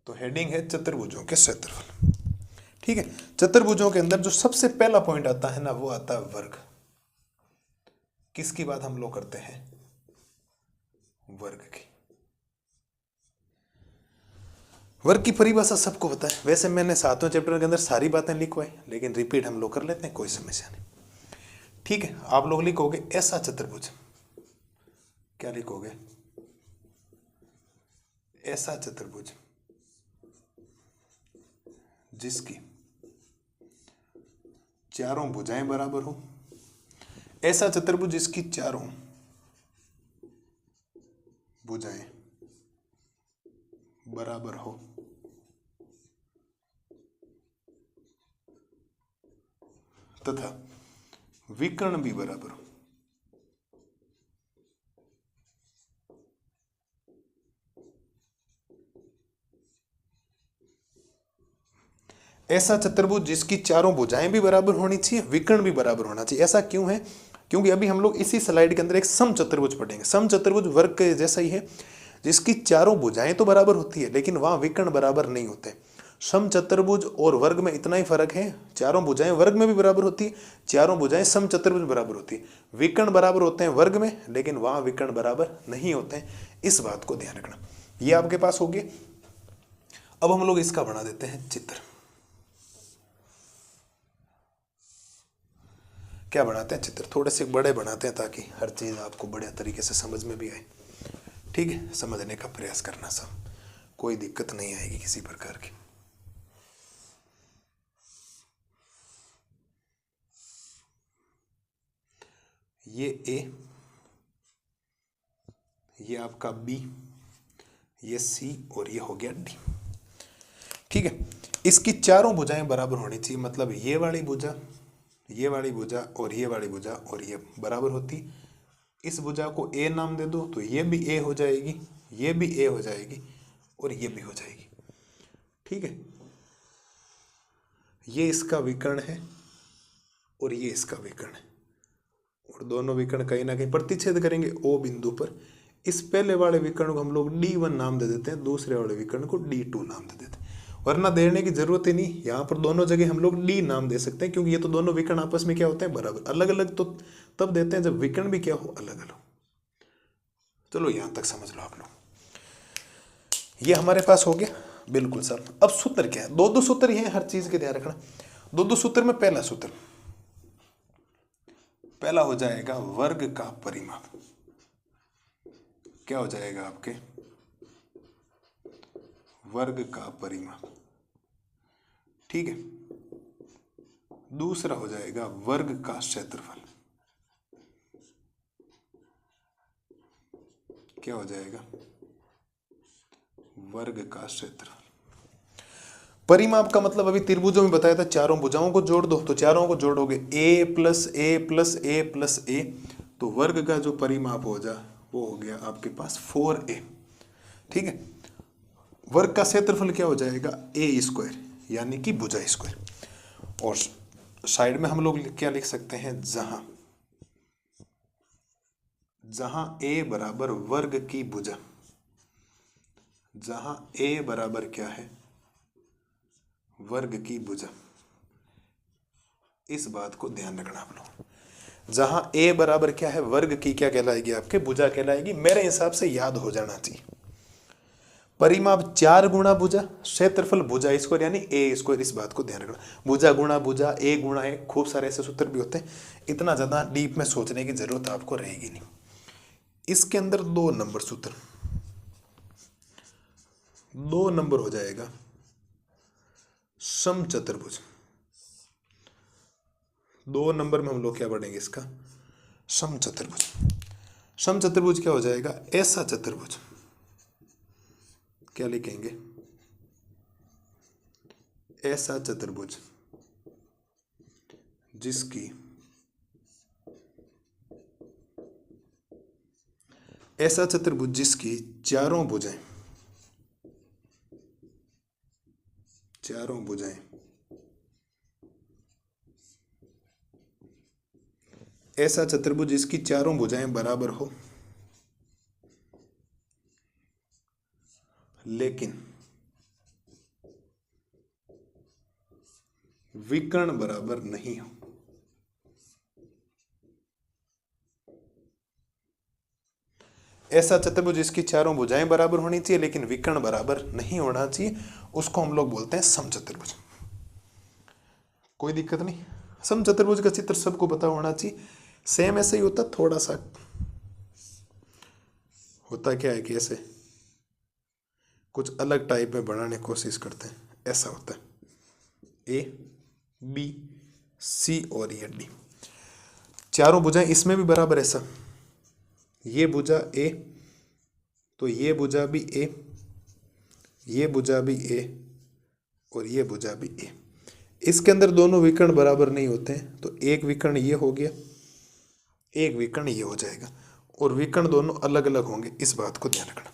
तो हेडिंग है चतुर्भुजों के क्षेत्रफल, ठीक है। चतुर्भुजों के अंदर जो सबसे पहला पॉइंट आता है ना, वो आता है वर्ग। किसकी बात हम लोग करते हैं, वर्ग की। वर्ग की परिभाषा सबको पता है। वैसे मैंने 7वें चैप्टर के अंदर सारी बातें लिखवाई, लेकिन रिपीट हम लोग कर लेते हैं, कोई समस्या नहीं, ठीक है। आप लोग लिखोगे ऐसा चतुर्भुज, क्या लिखोगे, ऐसा चतुर्भुज जिसकी चारों भुजाएं बराबर हो। ऐसा चतुर्भुज जिसकी चारों भुजाएं बराबर हो तथा विकर्ण भी बराबर हो। ऐसा चतुर्भुज जिसकी चारों भुजाएं भी बराबर होनी चाहिए, विकर्ण भी बराबर होना चाहिए। ऐसा क्यों है, क्योंकि अभी हम लोग इसी स्लाइड के अंदर एक सम चतुर्भुज पढ़ेंगे। सम चतुर्भुज वर्ग के जैसा ही है, जिसकी चारों भुजाएं तो बराबर होती है लेकिन वहां विकर्ण बराबर नहीं होते। समचतुर्भुज और वर्ग में इतना ही फर्क है, चारों भुजाएं वर्ग में भी बराबर होती है, चारों भुजाएं समचतुर्भुज बराबर होती है। विकर्ण बराबर होते हैं वर्ग में लेकिन वहां विकर्ण बराबर नहीं होते हैं, इस बात को ध्यान रखना। ये आपके पास हो गया। अब हम लोग इसका बना देते हैं चित्र। क्या बनाते हैं? चित्र थोड़े से बड़े बनाते हैं ताकि हर चीज आपको बढ़िया तरीके से समझ में भी आए। ठीक है, समझने का प्रयास करना, सब कोई दिक्कत नहीं आएगी किसी प्रकार की। ये ए, ये आपका बी, ये सी और ये हो गया डी। ठीक है, इसकी चारों भुजाएं बराबर होनी चाहिए, मतलब ये वाली भुजा, ये वाली भुजा और ये वाली भुजा और ये बराबर होती। इस भुजा को ए नाम दे दो तो ये भी ए हो जाएगी, ये भी ए हो जाएगी और ये भी हो जाएगी। ठीक है, ये इसका विकर्ण है और ये इसका विकर्ण है और दोनों विकर्ण कहीं ना कहीं प्रतिच्छेद करेंगे ओ बिंदु पर। इस पहले वाले विकर्ण को हम लोग D1 नाम दे देते हैं, दूसरे वाले विकर्ण को D2 नाम दे देते हैं, वरना देने की जरूरत ही नहीं। यहाँ पर दोनों जगह हम लोग D नाम दे सकते हैं क्योंकि ये तो दोनों विकर्ण आपस में क्या होते हैं? बराबर। अलग अलग तो तब देते हैं जब विकर्ण भी क्या हो? अलग अलग। चलो यहां तक समझ लो आप लोग। ये हमारे पास हो गया बिल्कुल सर। अब सूत्र क्या है? दो सूत्र ही है, हर चीज के ध्यान रखना। दो सूत्र में पहला सूत्र, पहला हो जाएगा वर्ग का परिमाप। क्या हो जाएगा आपके? वर्ग का परिमाप। ठीक है, दूसरा हो जाएगा वर्ग का क्षेत्रफल। क्या हो जाएगा? वर्ग का क्षेत्रफल। परिमाप का मतलब अभी त्रिभुजों में बताया था, चारों भुजाओं को जोड़ दो, तो चारों को जोड़ोगे a plus a plus a plus a, तो वर्ग का जो परिमाप हो जा वो हो गया आपके पास 4a। ठीक है, वर्ग का क्षेत्रफल क्या हो जाएगा? ए स्क्वायर, यानी कि भुजा स्क्वायर। और साइड में हम लोग क्या लिख सकते हैं? जहां a बराबर वर्ग की भुजा, जहां a बराबर क्या है? वर्ग की भुजा। इस बात को ध्यान रखना आप लोग। जहां a बराबर क्या है? वर्ग की क्या कहलाएगी? आपके भुजा कहलाएगी। मेरे हिसाब से याद हो जाना चाहिए। परिमाप 4 गुणा भुजा, क्षेत्रफल भुजा स्क्वायर यानी ए स्क्वायर। इस बात को ध्यान रखना। भुजा गुणा भुजा, ए गुणा ए, खूब सारे ऐसे सूत्र भी होते हैं। इतना ज्यादा डीप में सोचने की जरूरत आपको रहेगी नहीं। इसके अंदर 2 नंबर सूत्र, 2 नंबर हो जाएगा समचतुर्भुज। 2 नंबर में हम लोग क्या पढ़ेंगे? इसका समचतुर्भुज। समचतुर्भुज क्या हो जाएगा? ऐसा चतुर्भुज। क्या लिखेंगे? ऐसा चतुर्भुज जिसकी, ऐसा चतुर्भुज जिसकी चारों भुजाएं, चारों भुजाएं ऐसा चतुर्भुज जिसकी चारों भुजाएं बराबर हो लेकिन विकर्ण बराबर नहीं हो। ऐसा चतुर्भुज जिसकी चारों भुजाएं बराबर होनी चाहिए लेकिन विकर्ण बराबर नहीं होना चाहिए, उसको हम लोग बोलते हैं समचतुर्भुज। कोई दिक्कत नहीं। समचतुर्भुज का चित्र सबको पता होना चाहिए। सेम ऐसे ही होता, थोड़ा सा होता क्या है कि ऐसे कुछ अलग टाइप में बनाने की कोशिश करते हैं। ऐसा होता है ए बी सी और ये डी। चारों भुजाएं इसमें भी बराबर। ऐसा ये भुजा ए तो ये भुजा भी ए, ये भुजा भी ए और ये भुजा भी ए। इसके अंदर दोनों विकर्ण बराबर नहीं होते हैं, तो एक विकर्ण ये हो गया, एक विकर्ण ये हो जाएगा और विकर्ण दोनों अलग अलग होंगे। इस बात को ध्यान रखना।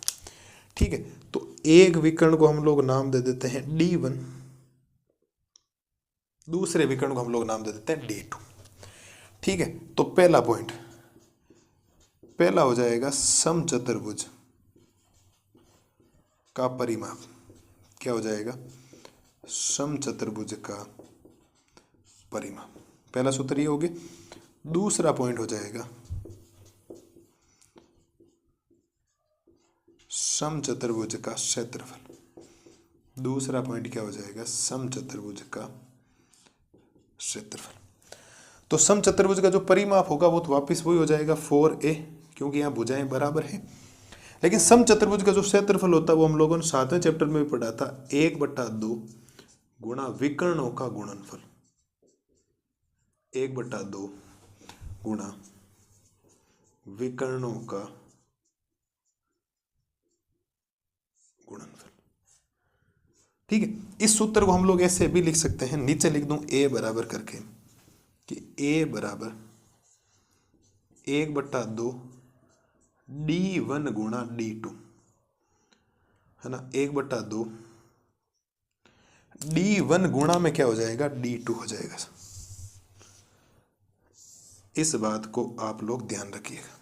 ठीक है, तो एक विकर्ण को हम लोग नाम दे देते हैं D1, दूसरे विकर्ण को हम लोग नाम दे देते हैं D2। ठीक है, तो पहला पॉइंट, पहला हो जाएगा समचतुर्भुज का परिमाप क्या हो जाएगा, समचतुर्भुज का परिमाप। पहला सूत्र ये हो गया। दूसरा पॉइंट हो जाएगा समचतुर्भुज का क्षेत्रफल। दूसरा पॉइंट क्या हो जाएगा, समचतुर्भुज का क्षेत्रफल। तो समचतुर्भुज का जो परिमाप होगा वो तो वापस वही हो जाएगा 4a, क्योंकि यहाँ भुजाएं बराबर है। लेकिन समचतुर्भुज का जो क्षेत्रफल होता है वो हम लोगों ने 7वें चैप्टर में भी पढ़ा था, 1/2 गुणा विकर्णों का गुणनफल। 1/2 गुणा विकर्णों का गुणनफल। ठीक है, इस सूत्र को हम लोग ऐसे भी लिख सकते हैं, नीचे लिख दूं a बराबर करके कि a बराबर 1/2 d1 गुणा d2, है ना। 1/2 d1 गुणा में क्या हो जाएगा, d2 हो जाएगा। इस बात को आप लोग ध्यान रखिएगा।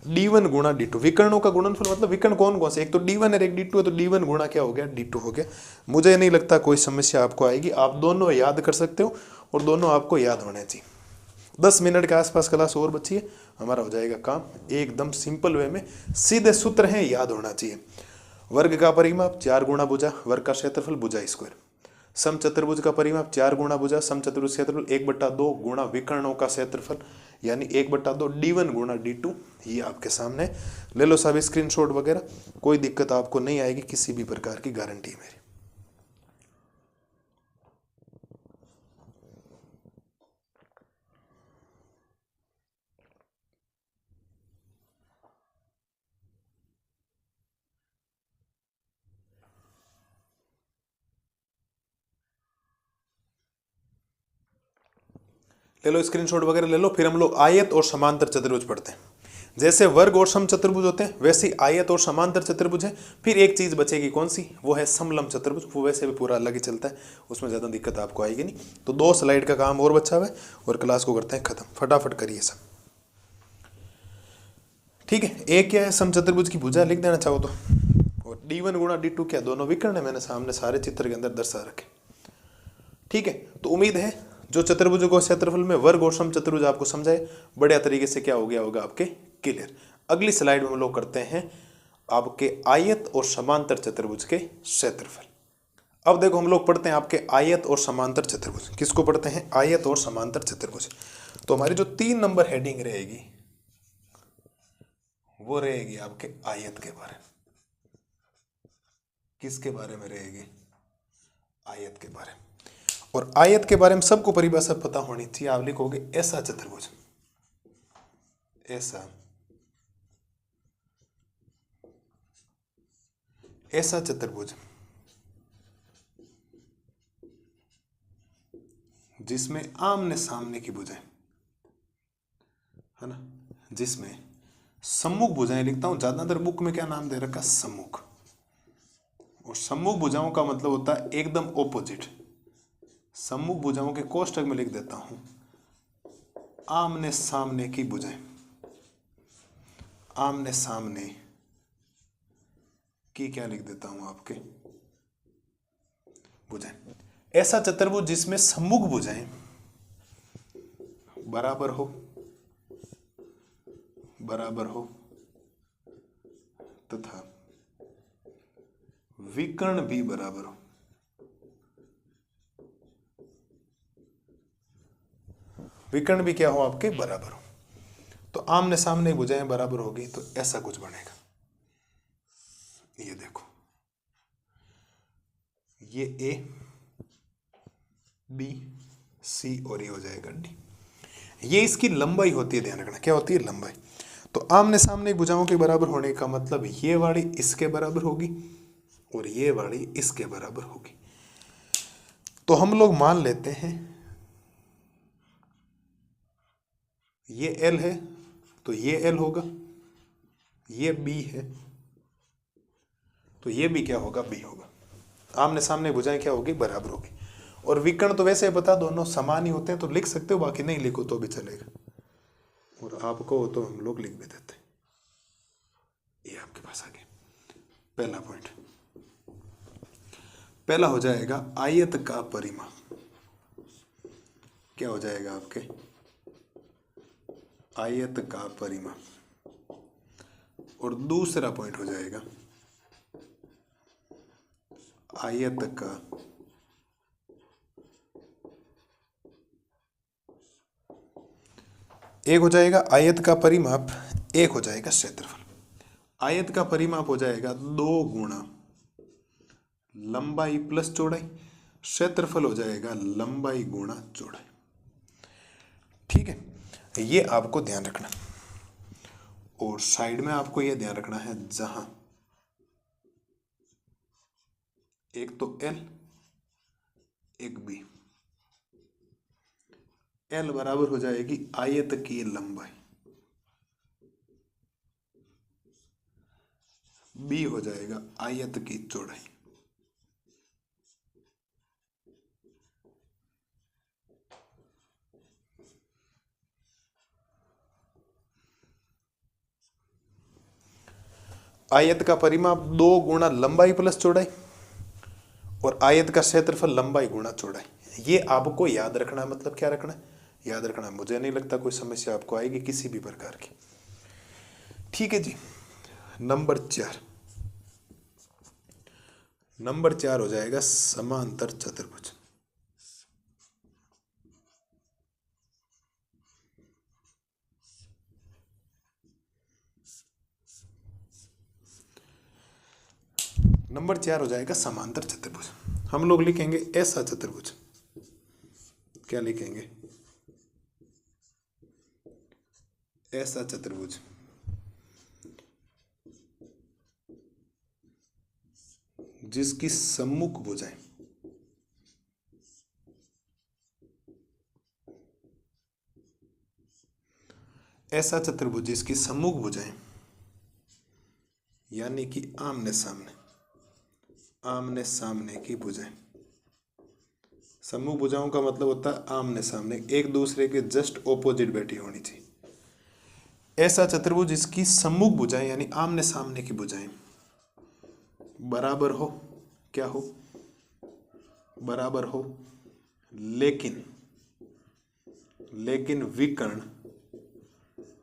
d1 गुणा d2, विकर्णों का गुणनफल मतलब विकर्ण कौन कौन से, एक तो d1 है एक d2 है, तो d1 गुणा क्या हो गया, d2 हो गया। मुझे नहीं लगता कोई समस्या आपको आएगी, आप दोनों याद कर सकते हो और दोनों आपको याद होने चाहिए। 10 मिनट के आसपास क्लास और बची है, हमारा हो जाएगा काम एकदम सिंपल वे में। सीधे सूत्र हैं, याद होना चाहिए। वर्ग का परिमाप 4 गुणा भुजा, वर्ग का क्षेत्रफल भुजा स्क्वायर। समचतुर्भुज का परिमाप 4 गुणा भुजा, समचतुर्भुज क्षेत्रफल 1/2 गुणा विकर्णों का क्षेत्रफल, यानी 1/2 d1 गुणा d2। ये आपके सामने ले लो साहब स्क्रीनशॉट वगैरह, कोई दिक्कत आपको नहीं आएगी, किसी भी प्रकार की गारंटी है मेरी। ले लो स्क्रीनशॉट वगैरह ले लो। फिर हम लोग आयत और समांतर चतुर्भुज पढ़ते हैं। जैसे वर्ग और समचतुर्भुज होते हैं वैसे ही आयत और समांतर चतुर्भुज है। फिर एक चीज बचेगी, कौन सी, वो है समलंब चतुर्भुज। वो वैसे भी पूरा अलग ही चलता है, उसमें ज्यादा दिक्कत आपको आएगी नहीं। तो 2 स्लाइड का काम और बचा हुआ है और क्लास को करते हैं खत्म। फटाफट करिए सब, ठीक है। एक क्या है, समचतुर्भुज की भुजा लिख देना चाहो तो, और d1 गुणा d2 क्या, दोनों विकर्ण है। मैंने सामने सारे चित्र के अंदर दर्शा रखे, ठीक है। तो उम्मीद है जो चतुर्भुज को क्षेत्रफल में वर्ग और समचतुर्भुज आपको समझाए बढ़िया तरीके से क्या हो गया होगा आपके क्लियर। अगली स्लाइड में हम लोग करते हैं आपके आयत और समांतर चतुर्भुज के क्षेत्रफल। अब देखो हम लोग पढ़ते हैं आपके आयत और समांतर चतुर्भुज। किसको पढ़ते हैं, आयत और समांतर चतुर्भुज। तो हमारी जो 3 नंबर हेडिंग रहेगी वो रहेगी आपके आयत के बारे में। किसके बारे में रहेगी, आयत के बारे में। और आयत के बारे में सबको परिभाषा पता होनी चाहिए। आप लिखोगे ऐसा चतुर्भुज, ऐसा चतुर्भुज जिसमें आमने सामने की भुजाएं, है ना, जिसमें सम्मुख भुजाएं लिखता हूं। ज्यादातर बुक में क्या नाम दे रखा, सम्मुख। और सम्मुख भुजाओं का मतलब होता है एकदम ऑपोजिट। सम्मुख भुजाओं के कोष्ठक में लिख देता हूं आमने सामने की भुजाएं। आमने सामने की क्या लिख देता हूं आपके भुजाएं। ऐसा चतुर्भुज जिसमें सम्मुख भुजाएं बराबर हो तथा विकर्ण भी बराबर हो। विकर्ण भी क्या हो आपके बराबर हो। तो आमने सामने भुजाएं बराबर होगी तो ऐसा कुछ बनेगा। ये देखो, ये ए बी सी और ये हो जाएगा डी। ये इसकी लंबाई होती है, ध्यान रखना क्या होती है, लंबाई। तो आमने सामने भुजाओं के बराबर होने का मतलब ये वाली इसके बराबर होगी और ये वाली इसके बराबर होगी। तो हम लोग मान लेते हैं ये L है तो ये L होगा, ये B है तो ये भी क्या होगा, B होगा। आमने सामने भुजाएं क्या होगी, बराबर होगी। और विकर्ण तो वैसे पता दोनों समान ही होते हैं, तो लिख सकते हो, बाकी नहीं लिखो तो भी चलेगा। और आपको तो हम लोग लिख भी देते हैं। ये आपके पास आ गया। पहला पॉइंट, पहला हो जाएगा आयत का परिमाप। क्या हो जाएगा आपके, आयत का परिमाप। और दूसरा पॉइंट हो जाएगा आयत का एक हो जाएगा आयत का परिमाप, एक हो जाएगा क्षेत्रफल। आयत का परिमाप हो जाएगा 2 गुणा लंबाई प्लस चौड़ाई, क्षेत्रफल हो जाएगा लंबाई गुणा चौड़ाई। ठीक है, ये आपको ध्यान रखना। और साइड में आपको ये ध्यान रखना है, जहां एक तो L एक B, L बराबर हो जाएगी आयत की लंबाई, B हो जाएगा आयत की चौड़ाई। आयत का परिमाप 2 गुणा लंबाई प्लस चौड़ाई और आयत का क्षेत्रफल लंबाई गुणा चौड़ाई। ये आपको याद रखना है। मतलब क्या रखना है, याद रखना है। मुझे नहीं लगता कोई समस्या आपको आएगी किसी भी प्रकार की। ठीक है जी। नंबर 4, नंबर 4 हो जाएगा समांतर चतुर्भुज। नंबर 4 हो जाएगा समांतर चतुर्भुज। हम लोग लिखेंगे ऐसा चतुर्भुज। क्या लिखेंगे, ऐसा चतुर्भुज जिसकी सम्मुख भुजाएं ऐसा चतुर्भुज जिसकी सम्मुख भुजाएं यानी कि आमने सामने, आमने सामने की भुजाएं। सम्मुख भुजाओं का मतलब होता है आमने सामने, एक दूसरे के जस्ट ऑपोजिट बैठी होनी चाहिए। ऐसा चतुर्भुज जिसकी सम्मुख भुजाएं यानी आमने सामने की भुजाएं बराबर हो, क्या हो, बराबर हो, लेकिन विकर्ण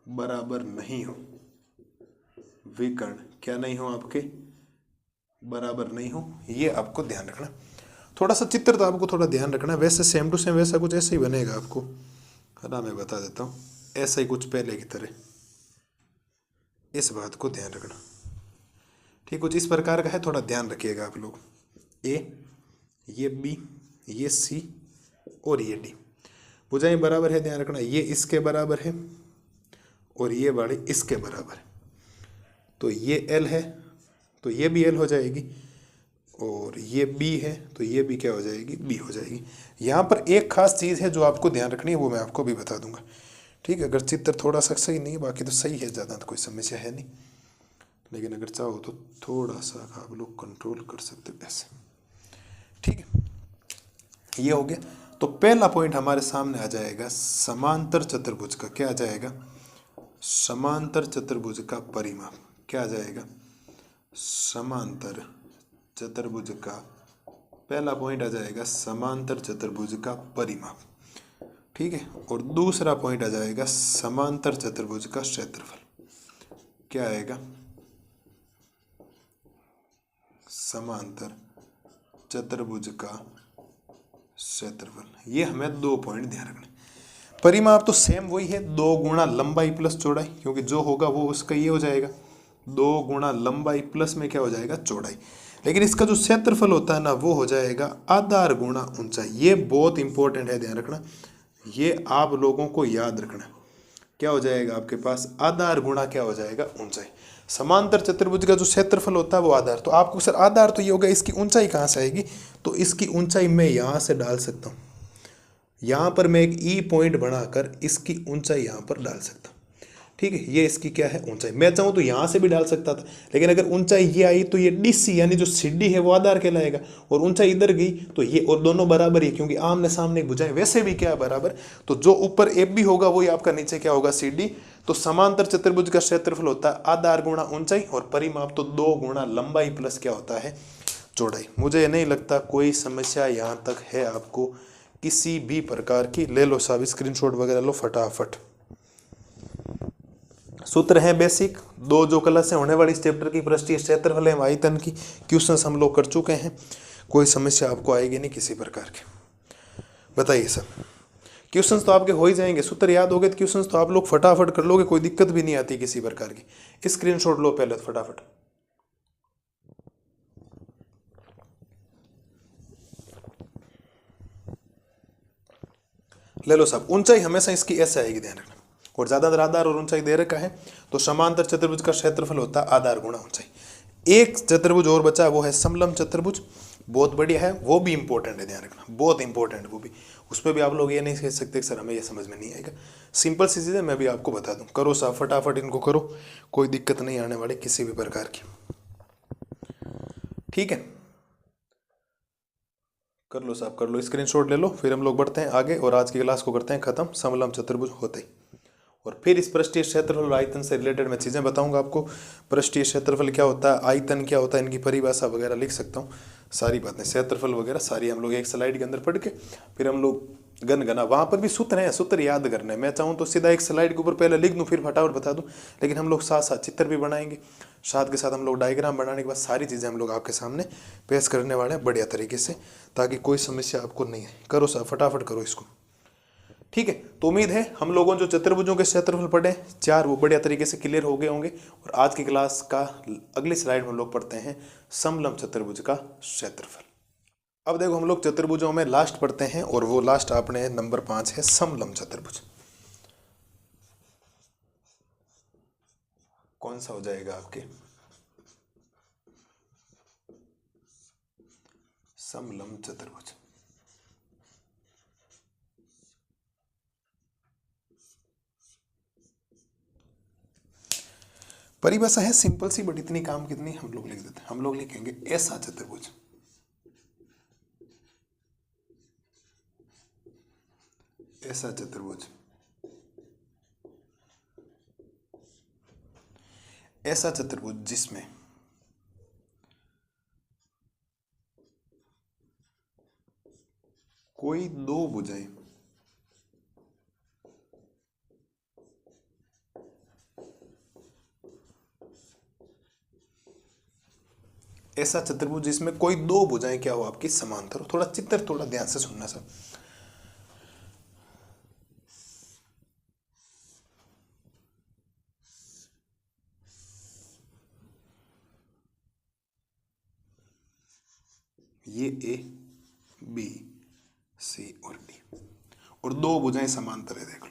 बराबर नहीं हो। विकर्ण क्या नहीं हो, आपके बराबर नहीं हो। ये आपको ध्यान रखना। थोड़ा सा चित्र तो आपको थोड़ा ध्यान रखना। वैसे सेम टू सेम वैसा कुछ ऐसे ही बनेगा आपको, है ना। मैं बता देता हूँ, ऐसा ही कुछ पहले की तरह। इस बात को ध्यान रखना। ठीक, कुछ इस प्रकार का है, थोड़ा ध्यान रखिएगा आप लोग। ए, ये बी, ये सी और ये डी भुजाएं बराबर है, ध्यान रखना। ये इसके बराबर है और ये वाली इसके बराबर है। तो ये एल है तो ये भी एल हो जाएगी, और ये बी है तो ये भी क्या हो जाएगी, बी हो जाएगी। यहाँ पर एक खास चीज़ है जो आपको ध्यान रखनी है, वो मैं आपको भी बता दूंगा। ठीक है, अगर चित्र थोड़ा सा सही नहीं है, बाकी तो सही है, ज़्यादा तो कोई समस्या है नहीं। लेकिन अगर चाहो तो थोड़ा सा आप लोग कंट्रोल कर सकते हो ऐसे। ठीक है, ये हो गया। तो पहला पॉइंट हमारे सामने आ जाएगा समांतर चतुर्भुज का। क्या आ जाएगा, समांतर चतुर्भुज का परिमाप। क्या आ जाएगा, समांतर चतुर्भुज का पहला पॉइंट आ जाएगा समांतर चतुर्भुज का परिमाप। ठीक है, और दूसरा पॉइंट आ जाएगा समांतर चतुर्भुज का क्षेत्रफल। क्या आएगा, समांतर चतुर्भुज का क्षेत्रफल। ये हमें 2 पॉइंट ध्यान रखना। परिमाप तो सेम वही है, 2 गुणा लंबाई प्लस चौड़ाई, क्योंकि जो होगा वो उसका ये हो जाएगा। 2 गुणा लंबाई प्लस में क्या हो जाएगा, चौड़ाई। लेकिन इसका जो क्षेत्रफल होता है ना, वो हो जाएगा आधार गुणा ऊंचाई। ये बहुत इंपॉर्टेंट है, ध्यान रखना। ये आप लोगों को याद रखना। क्या हो जाएगा आपके पास, आधार गुणा क्या हो जाएगा, ऊंचाई। समांतर चतुर्भुज का जो क्षेत्रफल होता है वो आधार। तो आपको सर आधार तो ये होगा, इसकी ऊंचाई कहाँ से आएगी, तो इसकी ऊंचाई मैं यहाँ से डाल सकता हूँ। यहाँ पर मैं एक ई पॉइंट बनाकर इसकी ऊंचाई यहाँ पर डाल सकता हूँ। ठीक है, ये इसकी क्या है ऊंचाई। मैं चाहूँ तो यहाँ से भी डाल सकता था, लेकिन अगर ऊंचाई ये आई तो ये डीसी यानी जो सीडी है वो आधार कहलाएगा, और ऊंचाई इधर गई तो ये, और दोनों बराबर ही क्योंकि आमने सामने भुजाएं वैसे भी क्या है बराबर। तो जो ऊपर एफ बी होगा वही आपका नीचे क्या होगा सी डी। तो समांतर चतुर्भुज का क्षेत्रफल होता है आधार गुणा ऊंचाई, और परिमाप तो 2 गुणा लंबाई प्लस क्या होता है चौड़ाई। मुझे नहीं लगता कोई समस्या यहाँ तक है आपको किसी भी प्रकार की। ले लो साहब स्क्रीनशॉट वगैरह लो फटाफट। सूत्र है बेसिक, दो जो क्लास से होने वाली इस चैप्टर की पृष्ठीय क्षेत्रफल एवं आयतन की क्वेश्चंस हम लोग कर चुके हैं। कोई समस्या आपको आएगी नहीं किसी प्रकार की। बताइए सर, क्वेश्चंस तो आपके हो ही जाएंगे, सूत्र याद हो गए तो क्वेश्चंस तो आप लोग फटाफट कर लोगे, कोई दिक्कत भी नहीं आती किसी प्रकार की। स्क्रीनशॉट लो पहले तो फटाफट। ले लो साहब, ऊंचाई हमेशा इसकी ऐसे आएगी, ध्यान रखना, और ज्यादा आधार और ऊंचाई दे रखा है तो समांतर चतुर्भुज का क्षेत्रफल होता है आधार गुणा ऊंचाई। एक चतुर्भुज और बचा है वो है समलंब चतुर्भुज, बहुत बढ़िया है, वो भी इंपॉर्टेंट है, ध्यान रखना बहुत इंपॉर्टेंट वो भी। उस पर भी आप लोग ये नहीं कह सकते सर हमें ये समझ में नहीं आएगा, सिंपल सी चीज़ें मैं भी आपको बता दूं। करो साहब फटाफट इनको करो, कोई दिक्कत नहीं आने वाली किसी भी प्रकार की, ठीक है। कर लो साहब कर लो, स्क्रीनशॉट ले लो, फिर हम लोग बढ़ते हैं आगे और आज की क्लास को करते हैं खत्म समलंब चतुर्भुज होते ही। और फिर इस पृष्ठीय क्षेत्रफल और आयतन से रिलेटेड मैं चीज़ें बताऊंगा आपको। पृष्ठीय क्षेत्रफल क्या होता है, आयतन क्या होता है, इनकी परिभाषा वगैरह लिख सकता हूँ, सारी बातें क्षेत्रफल वगैरह सारी हम लोग एक स्लाइड के अंदर पढ़ के फिर हम लोग गनगना, वहाँ पर भी सूत्र हैं, सूत्र याद करने। मैं चाहूँ तो सीधा एक स्लाइड के ऊपर पहले लिख दूँ फिर फटाफट बता दूँ, लेकिन हम लोग साथ साथ चित्र भी बनाएंगे, साथ के साथ हम लोग डायग्राम बनाने के बाद सारी चीज़ें हम लोग आपके सामने पेश करने वाले हैं बढ़िया तरीके से, ताकि कोई समस्या आपको नहीं आए। करो साहब फटाफट करो इसको, ठीक है। तो उम्मीद है हम लोगों जो चतुर्भुजों के क्षेत्रफल पढ़े 4 वो बढ़िया तरीके से क्लियर हो गए होंगे। और आज की क्लास का अगली स्लाइड में हम लोग पढ़ते हैं समलंब चतुर्भुज का क्षेत्रफल। अब देखो हम लोग चतुर्भुजों में लास्ट पढ़ते हैं, और वो लास्ट आपने नंबर 5 है समलंब चतुर्भुज। कौन सा हो जाएगा आपके समलंब चतुर्भुज। परिभाषा है सिंपल सी, बट इतनी काम कितनी हम लोग लिख देते हैं। हम लोग लिखेंगे ऐसा चतुर्भुज, ऐसा चतुर्भुज, ऐसा चतुर्भुज जिसमें कोई दो भुजाएं ऐसा चतुर्भुज जिसमें कोई दो भुजाएं क्या हो आपकी समांतर हो। थोड़ा चित्र थोड़ा ध्यान से सुनना सर। ये ए बी सी और डी, और दो भुजाएं समांतर है, देख लो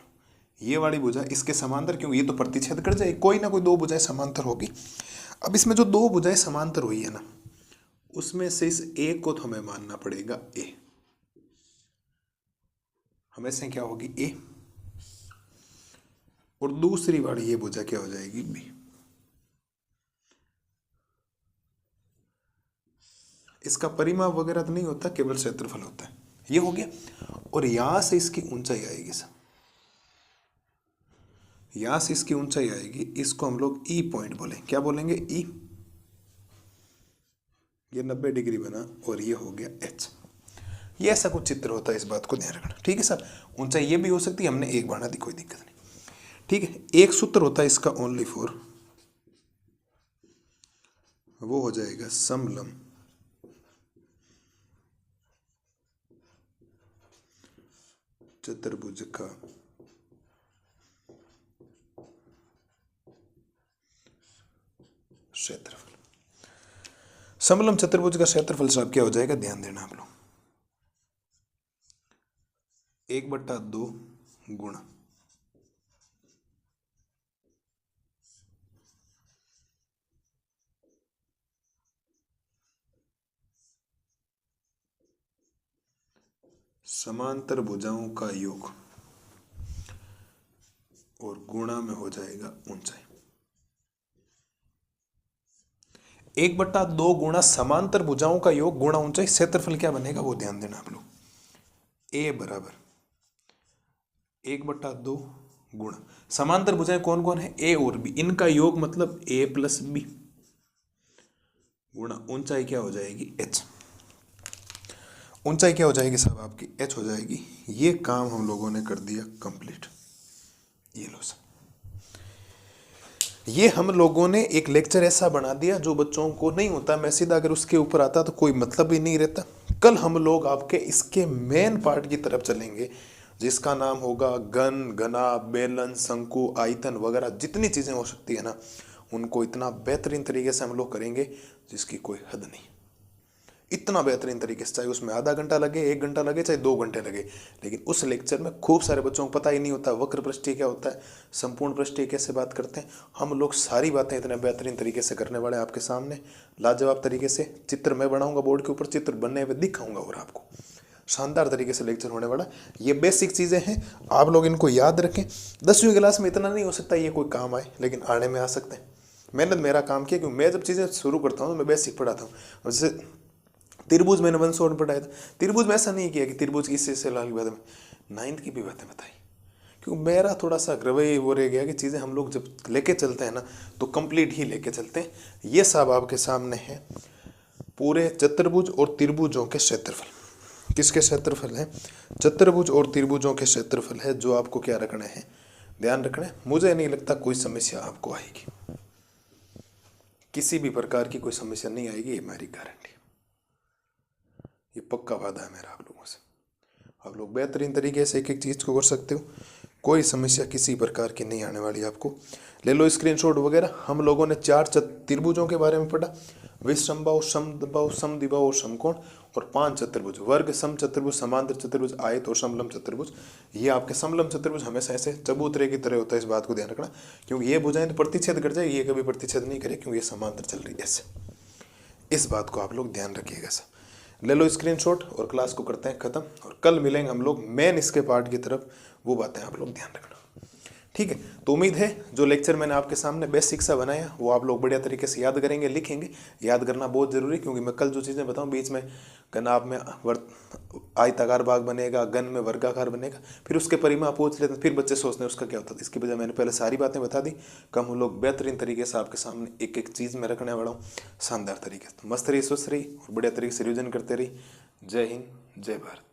ये वाली भुजा इसके समांतर, क्योंकि ये तो प्रतिच्छेद कर जाए, कोई ना कोई दो भुजाएं समांतर होगी। अब इसमें जो दो भुजाएं समांतर हुई है ना, उसमें से इस ए को तो हमें मानना पड़ेगा ए, हमेशा क्या होगी ए, और दूसरी वाली ये भुजा क्या हो जाएगी बी। इसका परिमाप वगैरह तो नहीं होता, केवल क्षेत्रफल होता है। ये हो गया, और यहां से इसकी ऊंचाई आएगी सर, यहां से इसकी ऊंचाई आएगी, इसको हम लोग ई पॉइंट बोले, क्या बोलेंगे ई। ये 90 डिग्री बना और ये हो गया एच। ये ऐसा कुछ चित्र होता है, इस बात को ध्यान रखना, ठीक है सर। ऊंचाई ये भी हो सकती है, हमने एक बना दी कोई दिक्कत नहीं, ठीक है। एक सूत्र होता है इसका ओनली फॉर, वो हो जाएगा समलंब चतुर्भुज का क्षेत्रफल। समलंब चतुर्भुज का क्षेत्रफल साहब क्या हो जाएगा, ध्यान देना आप लोग, 1/2 गुणा समांतर भुजाओं का योग, और गुणा में हो जाएगा ऊंचाई। 1/2 गुणा समांतर भुजाओं का योग गुणा ऊंचाई, क्षेत्रफल क्या बनेगा वो ध्यान देना आप लोग। ए बराबर 1/2 गुणा समांतर भुजाएं कौन कौन है, ए और बी, इनका योग मतलब ए प्लस बी गुणा ऊंचाई क्या हो जाएगी एच। ऊंचाई क्या हो जाएगी साहब आपकी एच हो जाएगी। ये काम हम लोगों ने कर दिया कंप्लीट। ये लो सर, ये हम लोगों ने एक लेक्चर ऐसा बना दिया जो बच्चों को नहीं होता, मैं सीधा अगर उसके ऊपर आता तो कोई मतलब ही नहीं रहता। कल हम लोग आपके इसके मेन पार्ट की तरफ चलेंगे जिसका नाम होगा घन, घना, बेलन, शंकु, आयतन वगैरह जितनी चीजें हो सकती है ना, उनको इतना बेहतरीन तरीके से हम लोग करेंगे जिसकी कोई हद नहीं। इतना बेहतरीन तरीके से, चाहे उसमें आधा घंटा लगे, 1 घंटा लगे, चाहे 2 घंटे लगे, लेकिन उस लेक्चर में खूब सारे बच्चों को पता ही नहीं होता वक्र पृष्ठीय क्या होता है, संपूर्ण पृष्ठीय कैसे बात करते हैं। हम लोग सारी बातें इतने बेहतरीन तरीके से करने वाले हैं आपके सामने लाजवाब तरीके से। चित्र मैं बनाऊंगा बोर्ड के ऊपर, चित्र बनने में दिखाऊंगा और आपको शानदार तरीके से लेक्चर होने वाला। ये बेसिक चीज़ें हैं, आप लोग इनको याद रखें। 10वीं क्लास में इतना नहीं हो सकता ये कोई काम आए, लेकिन आने में आ सकते हैं। मेहनत मेरा काम किया, क्योंकि मैं जब चीज़ें शुरू करता हूँ तो मैं बेसिक पढ़ाता हूँ। जैसे त्रिभुज मैंने 1 शॉट पढ़ाया था, त्रिभुज में ऐसा नहीं किया कि त्रिभुज की इससे लाल की बात में 9th की भी बातें बताई, क्योंकि मेरा थोड़ा सा रवैया वो रह गया कि चीज़ें हम लोग जब लेके चलते हैं ना तो कंप्लीट ही लेके चलते हैं। ये सब आपके सामने है पूरे चतुर्भुज और त्रिभुजों के क्षेत्रफल। किसके क्षेत्रफल है, चतुर्भुज और त्रिभुजों के क्षेत्रफल है, जो आपको क्या रखना है, ध्यान रखना है। मुझे नहीं लगता कोई समस्या आपको आएगी, किसी भी प्रकार की कोई समस्या नहीं आएगी, ये मेरी गारंटी, ये पक्का वादा है मेरा आप लोगों से। आप लोग बेहतरीन तरीके से एक एक चीज़ को कर सकते हो, कोई समस्या किसी प्रकार की नहीं आने वाली आपको। ले लो स्क्रीनशॉट वगैरह। हम लोगों ने 4 त्रिभुजों के बारे में पढ़ा, विषमबाहु, समबाहु, समद्विबाहु और समकोण, और 5 चतुर्भुज, वर्ग, सम चतुर्भुज, समांतर चतुर्भुज, आयत और समलंब चतुर्भुज। ये आपके समलंब चतुर्भुज हमेशा ऐसे चबूतरे की तरह होता है, इस बात को ध्यान रखना, क्योंकि ये भुजाएं तो प्रतिच्छेद कर जाए, ये कभी प्रतिच्छेद नहीं करे क्योंकि ये समांतर चल रही है ऐसे। इस बात को आप लोग ध्यान रखिएगा सर। ले लो स्क्रीनशॉट और क्लास को करते हैं खत्म, और कल मिलेंगे हम लोग मेन इसके पार्ट की तरफ, वो बातें आप लोग ध्यान रखना, ठीक है। तो उम्मीद है जो लेक्चर मैंने आपके सामने बेसिक सा बनाया वो आप लोग बढ़िया तरीके से याद करेंगे, लिखेंगे। याद करना बहुत जरूरी, क्योंकि मैं कल जो चीज़ें बताऊं बीच में, घनाभ में आयताकार भाग बनेगा, घन में वर्गाकार बनेगा, फिर उसके परिमाप पूछ लेते हैं, फिर बच्चे सोचते हैं उसका क्या होता है। इसकी वजह मैंने पहले सारी बातें बता दी, कम हम लोग बेहतरीन तरीके से आपके सामने एक एक चीज़ में रखने वाला हूँ शानदार तरीके से। मस्त रही, स्वस्थ रही और बढ़िया तरीके से रिविजन करते रही। जय हिंद, जय भारत।